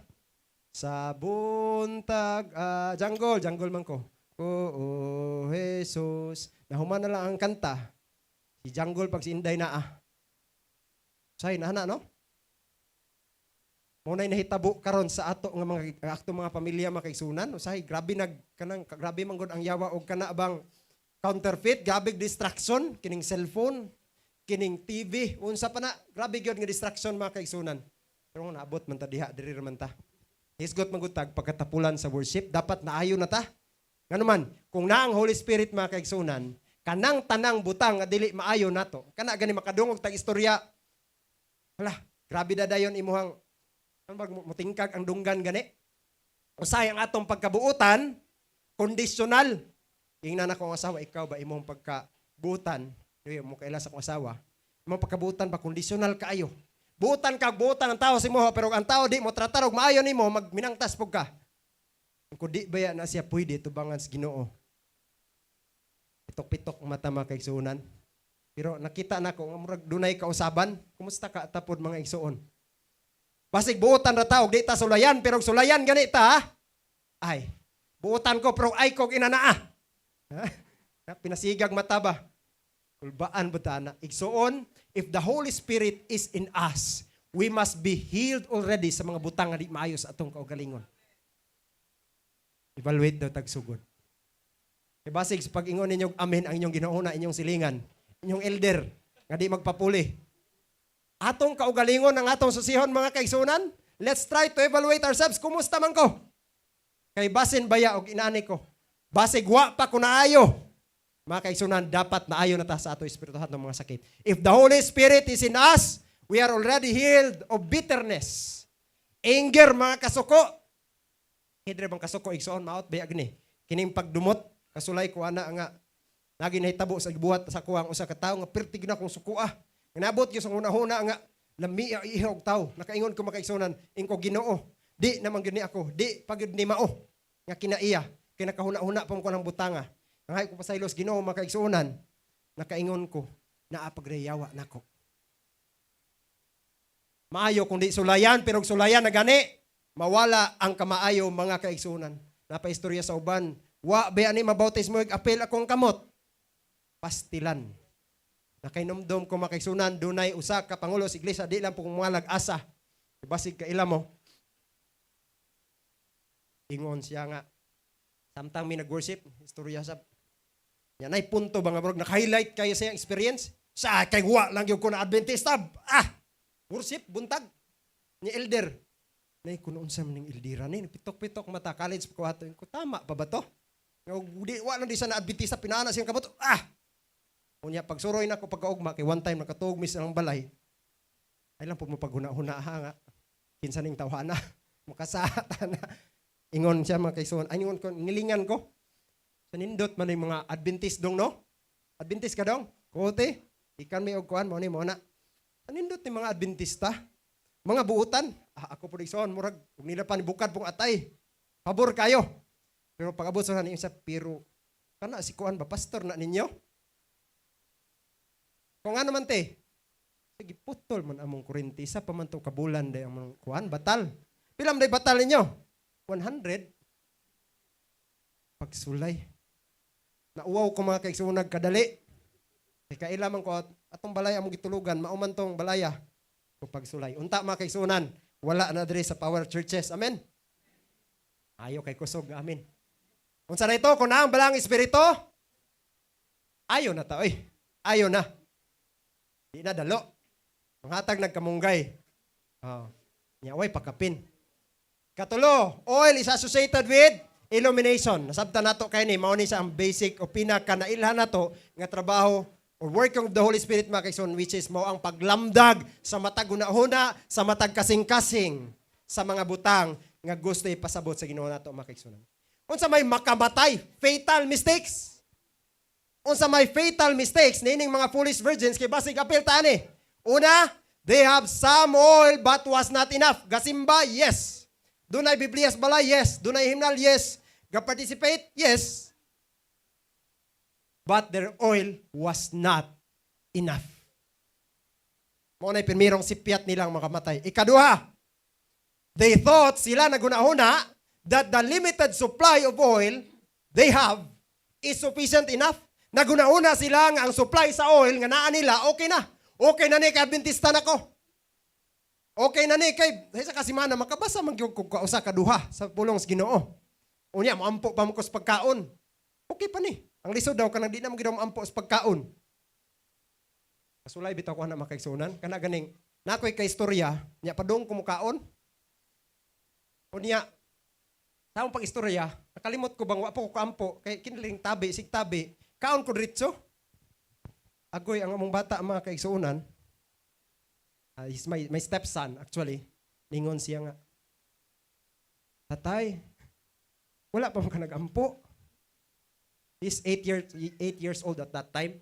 Sa buntag, jungle man ko. Oh, Jesus. Nahuman na lang ang kanta. Si jungle pag si Inday na Say, nahana, no? Muna'y nahitabo karon sa ato nga mga pamilya makaigsunan. Usahay, grabe grabe manggod ang yawa og kana bang counterfeit, grabe distraction, kining cellphone, kining TV, unsa pa na, grabe gyud nga distraction mga kaigsunan. Pero kung naabot man ta diha, diri man ta. Hisgot magutag pagkatapulan sa worship, dapat naayo na ta. Ngano man, kung naang Holy Spirit mga kaigsunan, kanang tanang butang nga dili maayo nato. Kana gani makadungog tag istorya. Hala, grabe dayon imuhang mutingkag ang dunggan gani. Usay ang atong pagkabuutan, kondisyonal. Ingnan ako ang asawa, ikaw ba imong pagkabuutan? Mo kaila sa kong asawa, imong pagkabutan ba kondisyonal kaayo. Buutan ang tao si mo, pero ang tao di mo tratar og maayo nimo, magminangtas pug ka. Kung di baya na siya pwede tubangan sa Ginoo. Pitok-pitok mata mga kaigsuonan. Pero nakita na ko murag dunay kausaban, kumusta ka tapod mga igsuon? Basig buutan ra ta og di ta sulayan, pero sulayan gani ta. Ay, buutan ko pero ay ko inanaa. Ha? Pinasigag mata ba? Kulbaan butana. Igsuon, if the Holy Spirit is in us, we must be healed already sa mga butang nga di maayo sa atong kaugalingon. Evaluate daw tagsugod. E basig sa pag-ingon ninyo amen ang inyong ginauna, inyong silingan, inyong elder, nga di magpapuli. Atong kaugalingon ang atong susihon mga kaigsunan, let's try to evaluate ourselves. Kumusta man ko? Kay basin baya og inani ko. Basig wa pa ko naayo. Mga kaigsunan, dapat naayo na ta sa ato espirituhan ng mga sakit. If the Holy Spirit is in us, we are already healed of bitterness. Anger, mga kasuko. Hidre bang kasuko, igsoon, maot, bayag ni. Kining pagdumot, kasulay ko ana nga, lagi nahitabo sa gibuhat sa kuwang usa ka tawo nga pertig na kong sukuah. Nabot yung sa una-una nga, lamiya ihog tao. Nakaingon ko mga kaigsunan, ingko Ginoo. Di naman gini ako, di pagid ni mao. Nga kinaiya, kinakahuna-huna pa mo ko ng butanga. Nangay ko pa sa ilos Ginoo mga kaigsuonan, nakaingon ko, naapagreyawa nako. Maayo kung di sulayan, pero sulayan na gani, mawala ang kamaayo mga kaigsuonan. Napaistorya sa uban, wa ba ani mabautismo ig apel akong kamot. Pastilan. Nakainomdom ko mga kaigsuonan, dunay usa ka pangulo sa iglesia, di lang po kumalag asa. Basig ka ila mo. Ingon siya nga, samtang may nag-worship, istorya sa yan ay punto ba nga bro, naka-highlight kayo sa iyang experience? Sa kay wa lang yung kuna Adventista. Worship, buntag. Ni elder. Nay, kunoon sa maning eldera ni, pitok-pitok mata, college ko ato. Tama pa ba to? Wa lang di sa na Adventista, pinaana siyang kabot. Unya, pagsuroy na ko pagkaugma, kay one time nakatugog mis ng balay. Ay lang po mapaghuna-huna nga. Kinsa ning tawhana. Makasata na. Ingon siya mga kaigsuon. Ay, ingon ko, nilingan ko. Sanindot man yung mga Adventist dong, no? Adventist ka dong? Kote, ikan may ogkuhan mo ni mo na. Sanindot ni mga Adventista. Mga buutan. Ako po digsoon, murag, kung nila pa ni bukad pong atay. Pabor kayo. Pero pag-abot sa niyo sa pero, kana si kuan ba, pastor na ninyo? Kung ano man te, sige, putol man among kurinti. Sa pamantong kabulan day among kuan, batal. Pilam day batal ninyo? 100. Pagsulay. Nauwaw ko mga kaigsuon kadali. Kay kailaman ko atong balaya mo gitulugan, mauman tong balaya o pagsulay. Unta mga kaigsuonan, wala na diri sa power churches. Amen. Ayo kay kusog, amen. Unsa na ito kung naang balang espiritu? Ayo na ta, oy. Ayo na. Di na dalo. Ang hatag nagkamunggay. Nyaway pakapin. Katulo, oil is associated with illumination. Nasabtan nato kay ni mao ni sa ang basic o pinakanailhan nato nga trabaho or working of the Holy Spirit mga kaigsoon, which is mao ang paglamdag sa matag hunahuna, sa matag kasing-kasing sa mga butang nga gusto ipasabot sa Ginoo nato mga kaigsoon. Unsa may makamatay, fatal mistakes. Unsa may fatal mistakes nining mga foolish virgins kay basig apil ta ni. Una, they have some oil but was not enough. Gasimba, yes. Dunay Biblias bala, yes. Dunay hymnal, yes. Ga-participate, yes. But their oil was not enough. Mao na'y pirmirong sipiat nilang makamatay. Ikaduha, they thought sila nagunahuna that the limited supply of oil they have is sufficient enough. Nagunahuna sila nga ang supply sa oil nga naa nila, okay na. Okay na ni kay Adventista na ko. Okay na ni kay sa kasimana makabasa man gyud ko usa ka duha sa pulong sa Ginoo. Unya maampo pa mo ko sa pagkaon. Okay pa ni. Ang lisod daw kanang di na mo gid maampo sa pagkaon. Kasulay bitaw ko na makaigsunan kana ganing nakoy kay istorya nya padung ko mukaon. Unya taong pag istorya nakalimot ko bang wa po ko kaampo kay kiniling tabi sig tabi kaon ko diretso. Agoy ang among bata mga kaigsuunan. He's my stepson actually. Ningon siya nga. Tatay, wala pa mo ka nag-ampo. He's 8 years old at that time.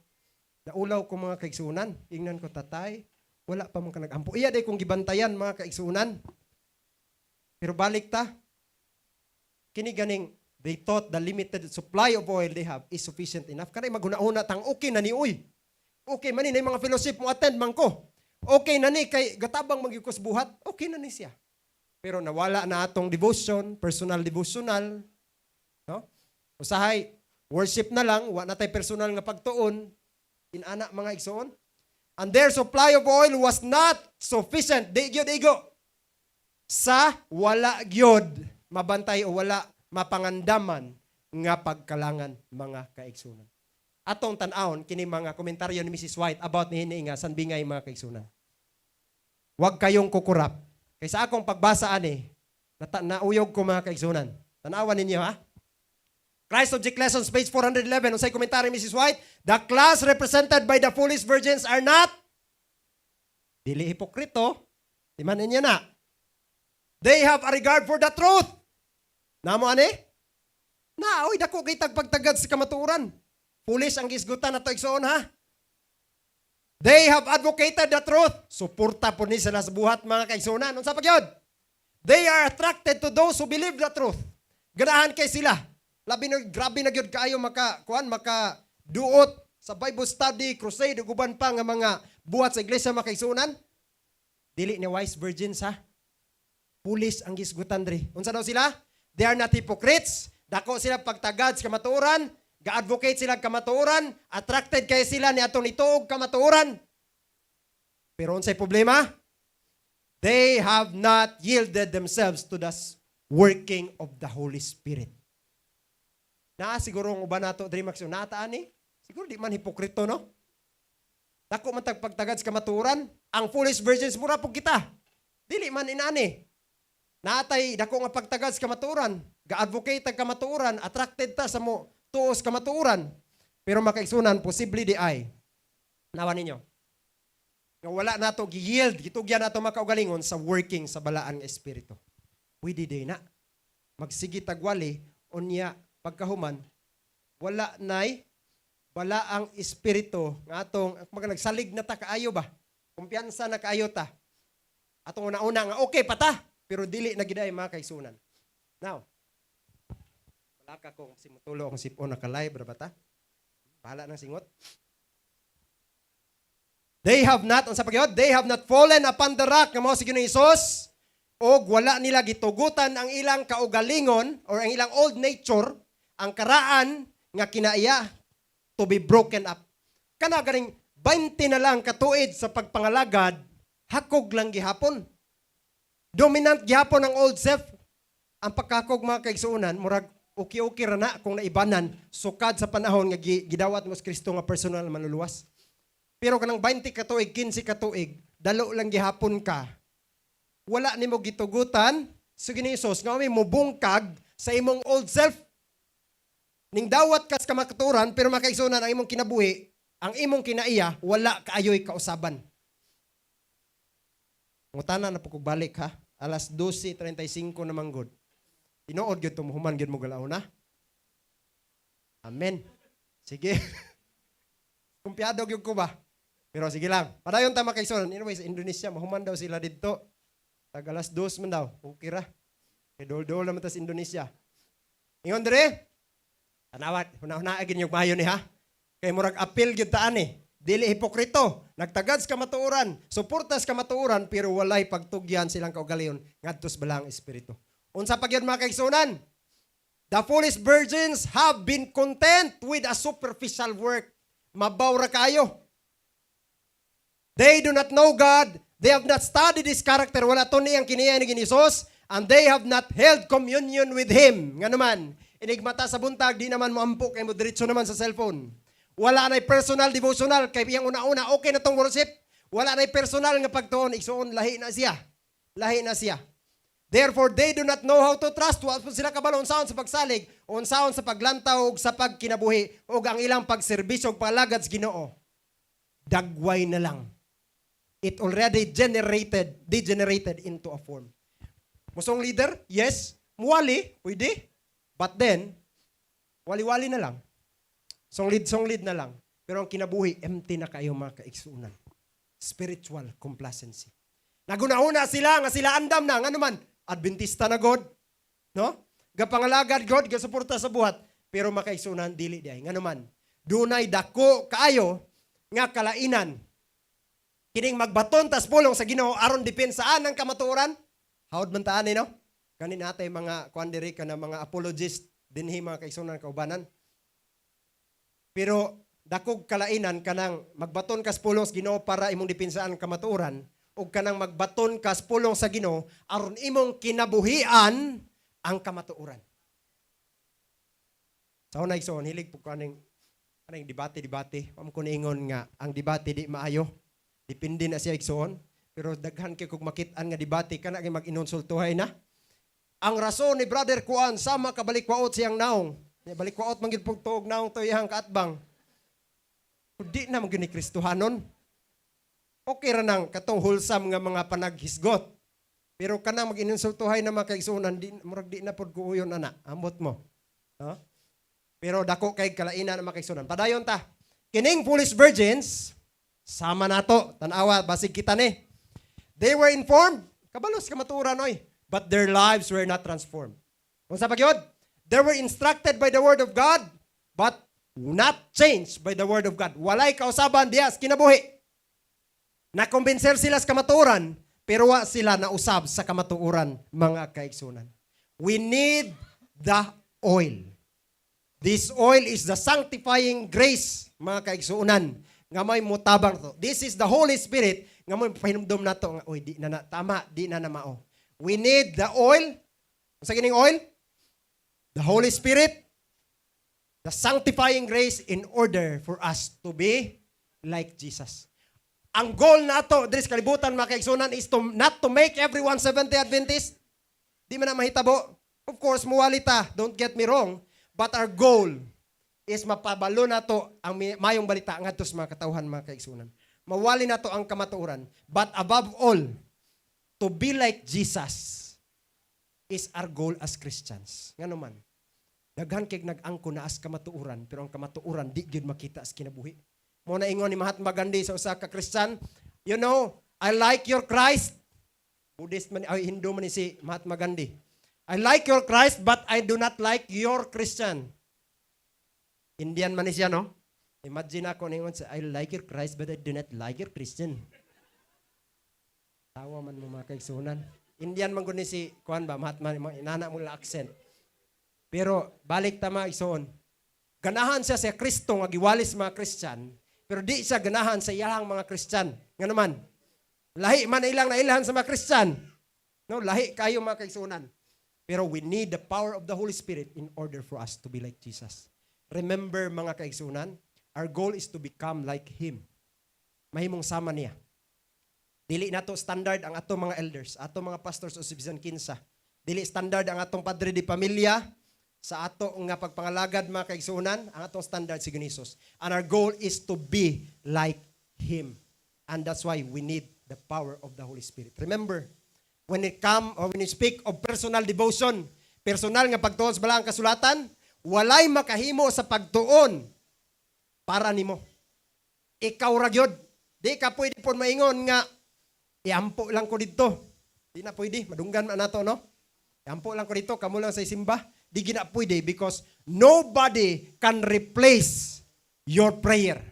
Naulaw ko mga kaigsuunan. Ingnan ko, tatay, wala pa mo ka nag-ampo. Iya day kong gibantayan mga kaigsuunan. Pero balik ta. Kini ganing, they thought the limited supply of oil they have is sufficient enough. Kanay maguna-una tang okay na ni uy. Okay man ni mga fellowship mo attend man ko. Okay na ni kay gatabang magyukos buhat. Okay na ni siya. Pero nawala na atong devotion, personal devotional, no? Usahay worship na lang, wa na tay personal nga pagtuon. Inana mga igsoon. And their supply of oil was not sufficient. Di gyud igo. Sa wala gyud mabantay o wala mapangandaman nga pagkalangan mga kaigsunan. Atong tan-awon kini mga komentaryo ni Mrs. White about ni nga sanbingay mga kaigsunan. Huwag kayong kukurap. Kaysa akong pagbasa ani, nauyog ko mga kaigsunan. Tanawan ninyo ha. Christ Object Lessons, page 411. Unsay komentaryo ni Mrs. White? The class represented by the foolish virgins are not dili hipokrito. Di man ninyo na. They have a regard for the truth. Namo ani? Na, oy dako kay tagpagtagad sa kamatuoran. Pulis ang gisgutan na to igsoon ha. They have advocated the truth. Suporta po ni sila sa buhat mga kaigsunan. Unsa pa gyud? They are attracted to those who believe the truth. Ganahan kay sila. Labi na grabe na gyud kaayo maka duot sa Bible study, crusade ug uban pa nga mga buhat sa iglesia mga kaigsunan. Dili ni wise virgins ha. Pulis ang gisgutan diri. Unsa daw sila? They are not hypocrites. Dako sila pagtagad sa kamatuoran. Ga-advocate sila kamatuoran, attracted kay sila ni atong nituog kamatuoran. Pero unsay problema? They have not yielded themselves to the working of the Holy Spirit. Siguro ang uban nato diri maksud nataan ni. Siguro di man hipokrito no. Dako man pagtagad sa kamatuoran, ang foolish virgins mura pug kita. Dili man inani. Natay dako nga pagtagad sa kamatuoran, ga-advocate ang kamatuoran, attracted ta sa mo tuos kamatuoran. Pero makaigsunan, posible di ay. Nawa ninyo. Nga wala nato gi-yield, gitugyan nato makaugalingon sa working sa balaan nga espiritu. Pwede di na. Magsigi tagwali, unya, pagkahuman, wala nay, wala ang espiritu, nga atong, nagsalig na ta kaayo ba? Kumpiyansa na kaayo ta. Atong una-una nga, okay pa ta, pero dili na giday mga kaigsunan. Now, wala ka kung simutulo akong sipon naka-live, bata? Bahala ng singot. They have not, unsa pagyod? They have not fallen upon the rock nga mao si Ginoong Hesus o wala nila gitugutan ang ilang kaugalingon or ang ilang old nature, ang karaan nga kinaiya to be broken up. Kana ganing 20 na lang katuig sa pagpangalagad, hakog lang gihapon. Dominant gihapon ang old self. Ang pagkakog mga kaigsuunan, murag okay ra na kung naibanan, sukad sa panahon nga gidawat mo sa Kristo nga personal manluluwas. Pero kanang 20 katuig, 15 katuig, dalo lang gihapon ka. Wala nimo gitugutan, sige ni Jesus, nga may mubungkag sa imong old self. Ning dawat ka sa kamakaturan, pero mga kaigsuunan ang imong kinabuhi, ang imong kinaiya, wala kaayoy kausaban. Ngutana na po kong balik ha. Alas 12:35 na manggod. Tinuod gyud tumuhuman gyud mo galaw na. Amen. Sige. Kumpiyado gyud ko ba? Pero sige lang. Padayon ta makaigsoon. Anyway, sa Indonesia mahuman daw sila didto. Tag alas 2 man daw. Okay ra. Kay dol-dol naman ta sa Indonesia. Ingon dire. Tanawat, huna-huna agin yung mayo ni ha. Kay murag apil gyud ta ani. Dili hipokrito. Nagtagad sa kamatuoran. Suportas kamatuoran pero walay pagtugyan silang kaugalingon ngadto sa balang espiritu. Unsa pa gyud mga kaigsunan? The foolish virgins have been content with a superficial work. Mabaw ra kayo. They do not know God. They have not studied His character. Wala to niyang kiniyay ni Jesus. And they have not held communion with Him. Nga naman, inigmata sa buntag, di naman mo ampok, kay mo diretso naman sa cellphone. Wala na'y personal devotional, kay iyang una-una, okay na tong worship. Wala na'y personal nga pagtuon, igsoon, lahi na siya. Lahi na siya. Therefore, they do not know how to trust. Wala sila kabalo, unsaon sa pagsalig, unsaon sa paglantaw, sa pagkinabuhi, o ang ilang pagserbisyo, palagad sa Ginoo. Dagway na lang. It already degenerated into a form. Musong leader? Yes. Muwali? Pwede. But then, wali-wali na lang. Songlid na lang. Pero ang kinabuhi, empty na kayo mga kaigsuunan. Spiritual complacency. Naguna-una sila, nga sila andam na, nga naman, Adventista na God. No? Gapangalagad God, gasuporta sa buhat. Pero mga kaigsuunan, dili di ay. Nga naman, dunay dako kaayo, nga kalainan. Kining magbaton tas pulong sa Ginoo aron dipensaan ang kamatuoran. Hawd man taan no? Kanin natay mga kuandiri ka na mga apologist dinhi mga kaigsuunan kaubanan. Pero dakog kalainan kanang magbaton kas pulong sa Ginoo para imong dipensaan ang kamatuoran ug kanang magbaton kas pulong sa Ginoo aron imong kinabuhian ang kamatuoran. Sa unay igsoon hilig po kaning debate. Pam ko niingon nga ang debate di maayo. Depende na siya igsoon. Pero daghan kay kog makit-an nga debate kana kay mag-inonsultuhay na. Ang rason ni Brother Kuan sama kabalikwaot siyang naong. Balikwaot man gid pugtuog naong to iyang kaatbang. Di na magini Kristohanon. Okay ra nang katong wholesome nga mga panaghisgot. Pero kana mag-inonsultuhay na mga kaigsuonan di murag di na pod kuuyon ana. Ambot mo. No? Pero dako kay kalainan ang mga kaigsuonan. Padayon ta. Kining foolish virgins sama nato, tanawa, basig kita ni. They were informed, kabalos kamaturan oy, but their lives were not transformed. Kung sa pagyod, they were instructed by the word of God, but not changed by the word of God. Walay kausaban diya sa kinabuhi. Nakumbinser sila sa kamaturan, pero wa sila nausab sa kamatuoran, mga kaigsunan. We need the oil. This oil is the sanctifying grace, mga kaigsunan, nga may mutabang to. This is the Holy Spirit nga may pahinumdom na to. Oy, di na tama, di na mao. We need the oil. Sa kining oil? The Holy Spirit. The sanctifying grace in order for us to be like Jesus. Ang goal nato, dres kalibutan mga kaigsunan, is to not to make everyone Seventh-day Adventist. Di man na mahitabo. Of course, muwali ta. Don't get me wrong. But our goal is mapabalo na to ang mayong balita ngadto sa mga katawhan mga kaigsunan. Mawali na to ang kamatuoran. But above all, to be like Jesus is our goal as Christians. Nga naman, daghan kay nag-angko na as kamatuoran, pero ang kamatuoran di gyud makita sa kinabuhi. Mo na ingon ni Mahatma Gandhi sa usa ka Christian, you know, I like your Christ. Buddhist man, ay Hindu man ni si Mahatma Gandhi. I like your Christ, but I do not like your Christian. Indian man siya, no? Imagine ako ningon sa, I like your Christ, but I do not like your Christian. Tawa man mo mga kaigsunan. Indian man guni si, kuhan ba, Mahatma, mga inana mo accent. Pero, balik tama igsoon. Ganahan siya sa Kristo, nga giwalis mga Christian, Pero di siya ganahan sa iyahang mga Kristyan. Nga naman, lahi man ilang nailahan sa mga Kristyan. No, lahi kayo mga kaigsunan. Pero we need the power of the Holy Spirit in order for us to be like Jesus. Remember mga kaigsunan, our goal is to become like Him. Mahimong sama niya. Dili nato standard ang atong mga elders, atong mga pastors o Bisan Kinsa. Dili standard ang atong padre di pamilya, sa ato nga pagpangalagad mga kaigsunan, ang atong standard si Ginisos. And our goal is to be like Him. And that's why we need the power of the Holy Spirit. Remember, when you speak of personal devotion, personal nga pagtuon sa balang kasulatan, walay makahimo sa pagtuon para nimo. Ikaw ra gyud. Di ka pwede pon maingon nga iampo lang ko dito. Di na pwede, madunggan man nato no. Iampo lang ko dito, kamo lang sa simba. Di gina pwede because nobody can replace your prayer.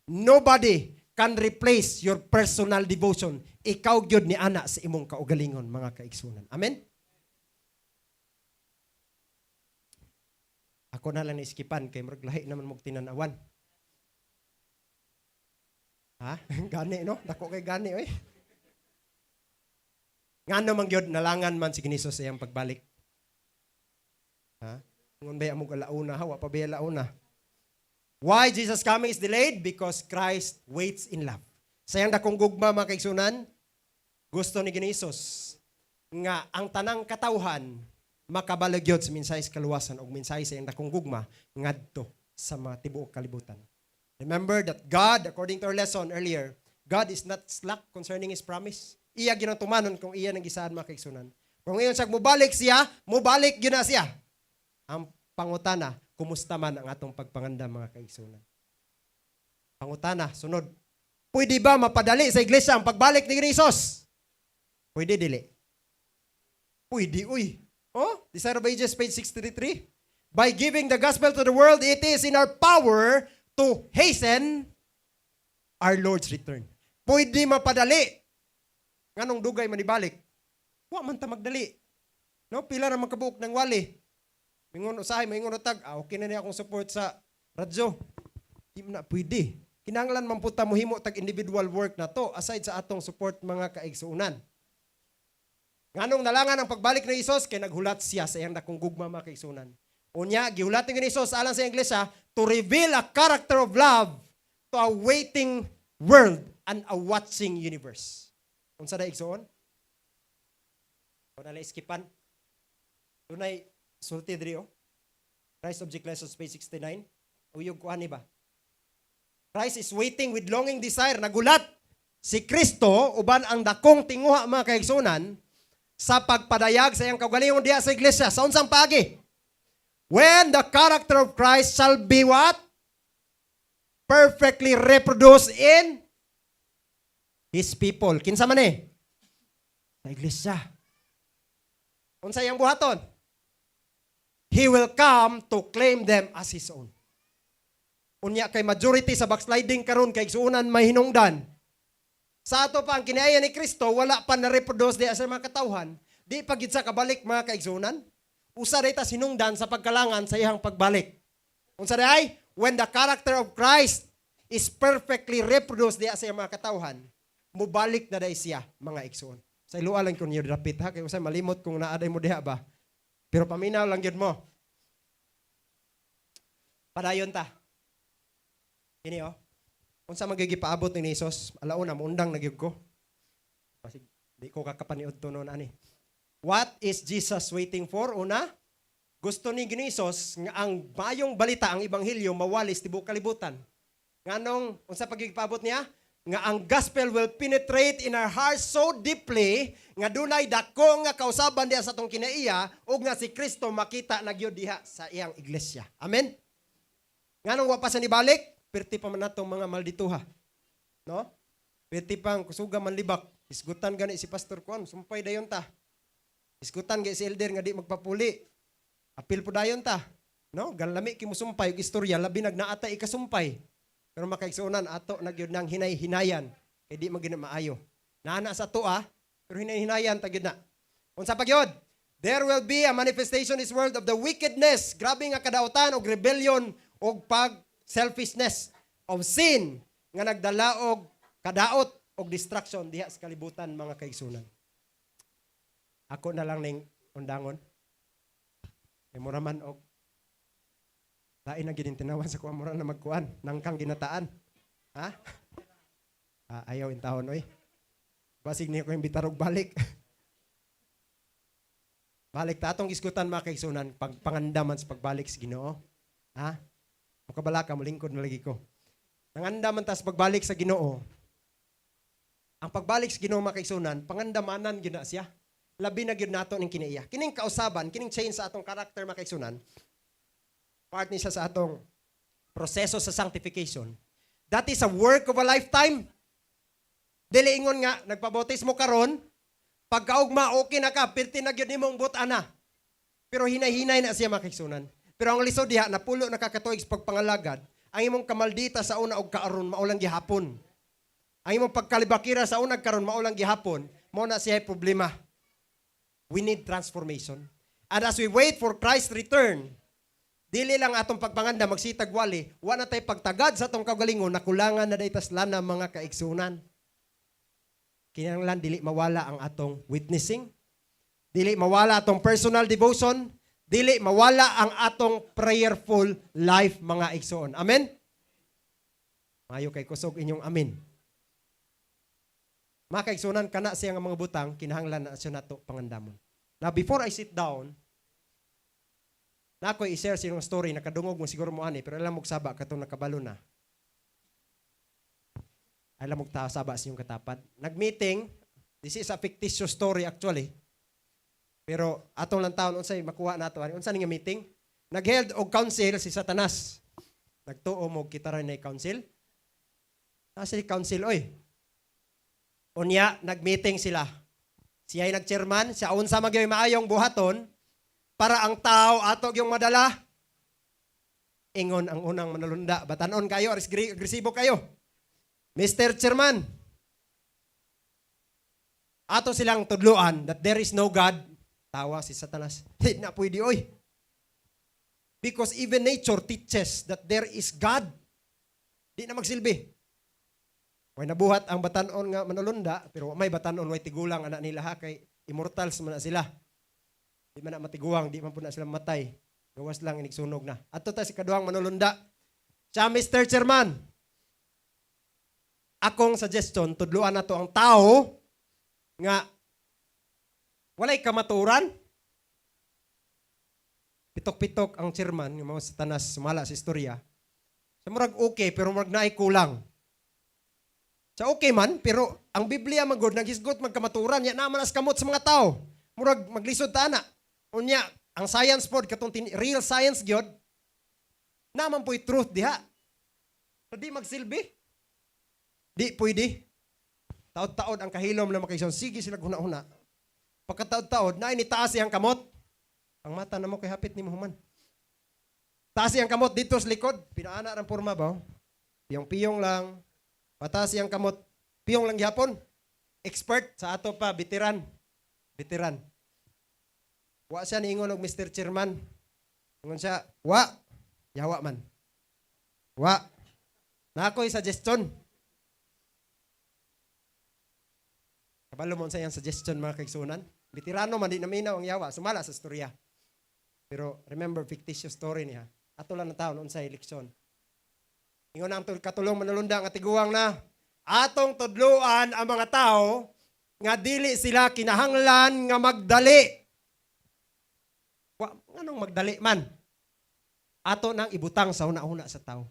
Nobody can replace your personal devotion. Ikaw gyud ni ana sa imong kaugalingon mga kaigsunan. Amen. Ako na lang iskipan kay murag lahi naman mog tinanawan. Ha? Gani no? Dako kay gani oy. Ngano man gyud nalangan man si Ginisos sa iyang pagbalik. Ha? Ngon ba among alauna ha? Wa pa ba alauna? Why Jesus coming is delayed? Because Christ waits in love. Sayang dakong gugma mga kaigsunan, gusto ni Ginisos nga ang tanang katawhan makabalagyod sa mensahe sa kaluwasan o mensahe sa iyang dakong gugma ngadto sa mga tibuok kalibutan. Remember that God, according to our lesson earlier, God is not slack concerning His promise. Iya ginatumanon kung iya nang gisaad mga kaigsunan. Kung ngayon siya mubalik yun na siya. Ang pangutana, kumusta man ang atong pagpanganda mga kaigsunan? Pangutana, sunod. Pwede ba mapadali sa iglesia ang pagbalik ni Ginisos? Pwede dili. Pwede, uy. Oh, Desire of Ages, page 633. By giving the gospel to the world, it is in our power to hasten our Lord's return. Pwede mapadali. Nganong dugay manibalik? Wa man ta magdali. No, pila ra man kabuok ng wali. Mingon usahay, mingon utag, okay na niya akong support sa radyo. Di na pwede. Kinahanglan man puta mo himo tag individual work na to aside sa atong support mga kaigsuunan. Nganong nalangan ang pagbalik ni Hesus kay naghulat siya sa iyang dakong gugma mga kaigsuunan. Unya gihulat ni Hesus alang sa iglesia to reveal a character of love to a waiting world and a watching universe. Unsa da igsoon? Wala iskipan. Dunay sulti diri oh. Christ Object Lessons page 69. Uyog ko ani ba? Christ is waiting with longing desire. Nagulat si Kristo uban ang dakong tinguha mga kaigsunan sa pagpadayag sa iyang kaugalingon diha sa iglesia. Sa unsang paagi? When the character of Christ shall be what? Perfectly reproduced in His people. Kinsa man sa iglesia. Unsa iyang buhaton? He will come to claim them as His own. Unya kay majority sa backsliding karon kay igsuunan may hinungdan. Sa ato pa ang kinaya ni Kristo wala pa na reproduce di sa mga katawhan. Di pa gid sa kabalik mga kaigsuunan. Usa dayta sinungdan sa pagkalangan sa iyang pagbalik. Unsa day? When the character of Christ is perfectly reproduced di sa iyang mga katawhan, mubalik na day siya mga igsuon. Sa iluwa lang kun yun dapit ha kay usay malimot kung naaday mo diha ba. Pero paminaw lang yun mo. Padayon ta. Ini oh. Unsa magigipaabot ni Hesus? Alauna muundang nagyug ko. Kasi di ko kakapaniod to noon ani. What is Jesus waiting for? Una, gusto ni Ginisos nga ang bayong balita, ang ebanghelyo mawalis tibuok kalibutan. Nganong unsa pagigipaabot niya? Nga ang gospel will penetrate in our hearts so deeply nga dunay dako nga kausaban diha sa atong kinaiya ug nga si Kristo makita nagyud diha sa iyang iglesia. Amen. Nganong wa pa sa nibalik? Perti pa man natong mga maldituha. No? Perti pang kusuga man libak. Isgutan gani si Pastor Juan, sumpay dayon ta. Isgutan gani si elder nga di magpapuli. Apil po dayon ta. No? Ganlami ki mo sumpay og istorya labi nagnaata ikasumpay. Pero makaigsuunan ato nagyud nang hinay-hinayan kay di magina maayo. Naana sa tuwa, pero hinay-hinayan ta gyud na. Unsa pa gyud? There will be a manifestation in this world of the wickedness, grabe nga kadautan og rebellion og selfishness of sin nga nagdala og kadaot og distraction diha sa kalibutan mga kaigsunan. Ako na lang ning undangon. Kay mura man og lain na gid tinawan sa kuha mura na magkuan nangkang ginataan. Ha? Ayaw in taon oy. Basig niya ko imbitar og balik. Balik ta atong isgutan mga kaigsunan pangandaman sa pagbalik sa Ginoo. Ha? Makabala ka molingkod na lagi ko. Nangandaman ta sa pagbalik sa Ginoo. Ang pagbalik sa Ginoo mga kaigsunan, pangandamanan gyud na siya. Labi na gyud nato ning kinaiya. Kining kausaban, kining change sa atong karakter mga kaigsunan. Part ni siya sa atong proseso sa sanctification. That is a work of a lifetime. Dili ingon nga nagpabautismo karon, pagkaugma okay na ka, pirti na gyud nimong but-ana. Pero hinay-hinay na siya mga kaigsunan. Pero ang lisod diha napulo na kakatuig sa pagpangalagad, ang imong kamaldita sa una og kaaron maulang gihapon. Ang imong pagkalibakira sa unag karon maulang gihapon, mao na siya problema. We need transformation. And as we wait for Christ's return, dili lang atong pagpanganda magsitag wali, wa na tay pagtagad sa atong kagalingon nakulangan na daytas lana mga kaigsunan. Kinahanglan dili mawala ang atong witnessing, dili mawala atong personal devotion, dili mawala ang atong prayerful life mga igsoon. Amen? Mayo kay kusog inyong amen. Mga kaigsunan, kana siya nga mga butang, kinahanglan na siya nato pangandamon. Now, before I sit down, na ako i-share sa inyong story, nakadungog mo siguro mo ani, pero alam mo saba, katong nakabalo na. Alam mo saba sa inyong katapat. Nag-meeting, this is a fictitious story actually, pero atong lang taon, unsay makuha nato, unsa nga meeting? Nag-held og council si Satanas. Nagtuo mo kita rin na council. Nasa council, oy. Unya, nag-meeting sila. Siya ay nag-chairman, siya unsa magyoy maayong buhaton para ang tao atog yung madala. Ingon ang unang manulunda. Batanon kayo, agresibo kayo. Mr. Chairman, ato silang tudluan that there is no God. Tawa si Satanas. Hindi na pwede, oy. Because even nature teaches that there is God. Di na magsilbi. May nabuhat ang batanon nga manulunda, pero may batanon way tigulang anak nila ha, kay immortals man na sila. Di man na matiguang, di man po na sila matay. Gawas lang inigsunog na. Ato ta si kaduhang manulunda. Siya, Mr. Chairman, akong suggestion, tudluan na to ang tao nga walay kamaturan. Pitok-pitok ang chairman, yung mga Satanas, sumala sa istorya. Sa murag okay, pero murag naay kulang. Sa okay man, pero ang Biblia magod naghisgot magkamaturan, ya naman as kamot sa mga tao. Murag maglisod ta na. Unya, ang science pod katong real science gyud. Naman po'y truth diha. So di magsilbi. Di pwede. Taod-taod ang kahilom na makaison. Sige sila guna-una. Pagkataod-taod, na initaas siyang kamot. Ang mata na mo kay hapit ni Muhammad. Taas siyang kamot dito sa likod. Pinaana ang forma ba? Piyong-piyong lang. Pataas siyang kamot. Piyong lang gihapon. Expert sa ato pa, veteran. Veteran. Wa siya niingon og Mr. Chairman. Ingon siya, wa. Yawa man. Wa. Na ako'y suggestion. Kabalo mo sa iyang suggestion mga kaigsunan. Veterano man, di naminaw ang yawa. Sumala sa storya. Pero remember, fictitious story niya. Ato lang na taon, unsay leksyon. Ingon ang katulong manulunda nga tiguang na atong tudluan ang mga tao nga dili sila kinahanglan nga magdali. Anong magdali man? Ato nang ibutang sa una-una sa tao.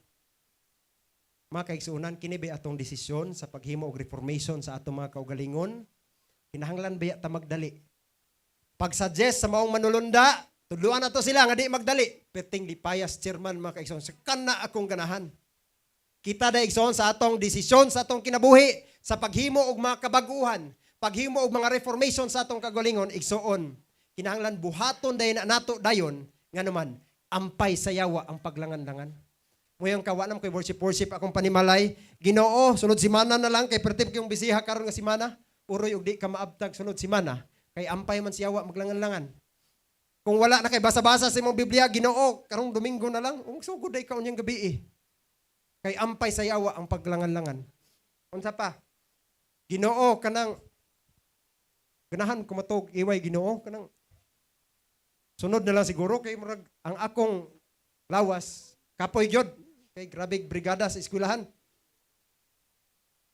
Mga kaigsunan, kini ba atong desisyon sa paghimo og reformation sa atong mga kaugalingon? Kinahanglan ba ta magdali? Pag-suggest sa maong manulunda, tudluan nato sila nga di magdali. Perting di payas chairman mga kaigsunan. Sa kana akong ganahan. Kita da igsoon sa atong desisyon sa atong kinabuhi sa paghimo og mga kabaguhan, paghimo og mga reformation sa atong kagalingon igsoon. Kinahanglan buhaton dayon na nato dayon nga naman ampay sa yawa ang paglangan-langan. Moyong kawanam kay worship akong panimalay, Ginoo, sunod semana na lang kay pertip kayong bisiha karon nga semana, uroy og di ka maabtag sunod semana kay ampay man sa yawa maglangan-langan. Kung wala na kay basa-basa sa imong Biblia, Ginoo, karong Domingo na lang, ung sugod day ka unyang gabi eh. Kay ampay sa yawa ang paglangan-langan. Unsa pa? Ginoo kanang ganahan kumatog iway Ginoo kanang sunod na lang siguro kay murag ang akong lawas kapoy gyud kay grabe brigada sa eskwelahan.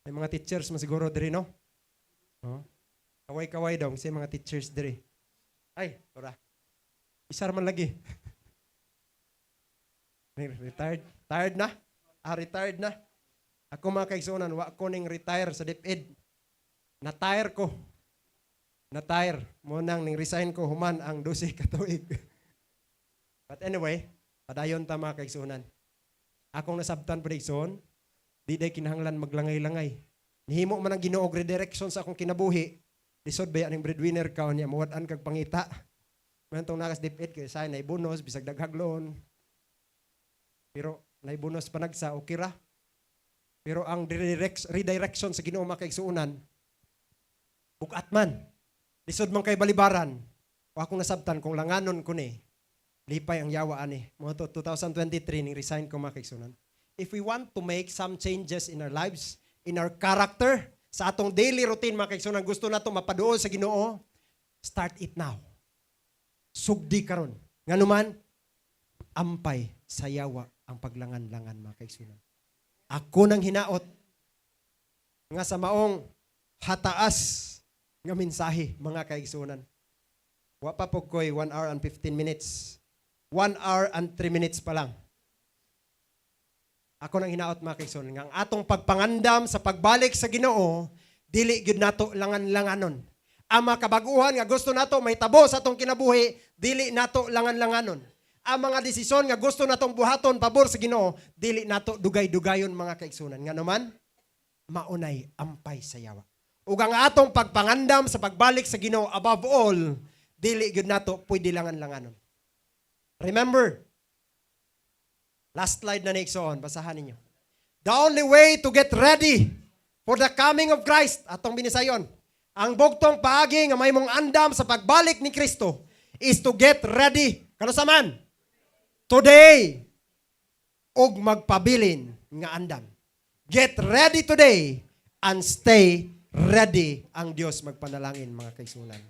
May mga teachers man siguro diri no. Oh. Kaway-kaway daw sa mga teachers diri. Ay, ora. Isar man lagi. Retired. Tired na? Retired na. Ako mga kaigsunan, wa ko ning retire sa DepEd. Na-tire ko. Na-tire. Munang ning resign ko human ang 12 ka tuig. But anyway, padayon ta mga kaigsunan. Akong nasabtan pa igsoon, di day kinahanglan maglangay-langay. Nihimo man ang Ginoo og redirection sa akong kinabuhi. Lisod ba ang breadwinner ka niya mawad-an kag pangita. Mantong nakas DepEd kay say nay bonus bisag daghagloon. Pero nay bonus panagsa okay ra. Pero ang redirection sa Ginoo makaigsuunan bukat man. Lisod man kay balibaran. O akong nasabtan kung langanon ko ni lipay ang yawa ani. Mo to 2023 ning resign ko makaigsuunan. If we want to make some changes in our lives, in our character, sa atong daily routine mga kaigsunan, gusto nato mapaduol sa Ginoo, start it now. Sugdi karon. Nganuman, ampay sa yawa ang paglangan-langan mga kaigsunan. Ako nang hinaot nga sa maong hataas nga mensahe mga kaigsunan. Wa pa po ko'y 1 hour and 15 minutes. 1 hour and 3 minutes pa lang. Ako nang hinaot mga kaigsunan nga ang atong pagpangandam sa pagbalik sa Ginoo dili gyud nato langan-langanon. Ang mga kabaguhan nga gusto nato may tabo sa atong kinabuhi dili nato langan-langanon. Ang mga desisyon nga gusto natong buhaton pabor sa Ginoo dili nato dugay-dugayon mga kaigsunan. Nga naman maunay ampay sa yawa. Ug ang atong pagpangandam sa pagbalik sa Ginoo above all dili gyud nato pwede langan-langanon. Remember, last slide na next-on, basahan ninyo. The only way to get ready for the coming of Christ, atong binisayon, ang bugtong paagi nga may mong andam sa pagbalik ni Kristo is to get ready. Kano sa man? Today. Og magpabilin nga andam. Get ready today and stay ready ang Dios magpanalangin mga kaigsunan.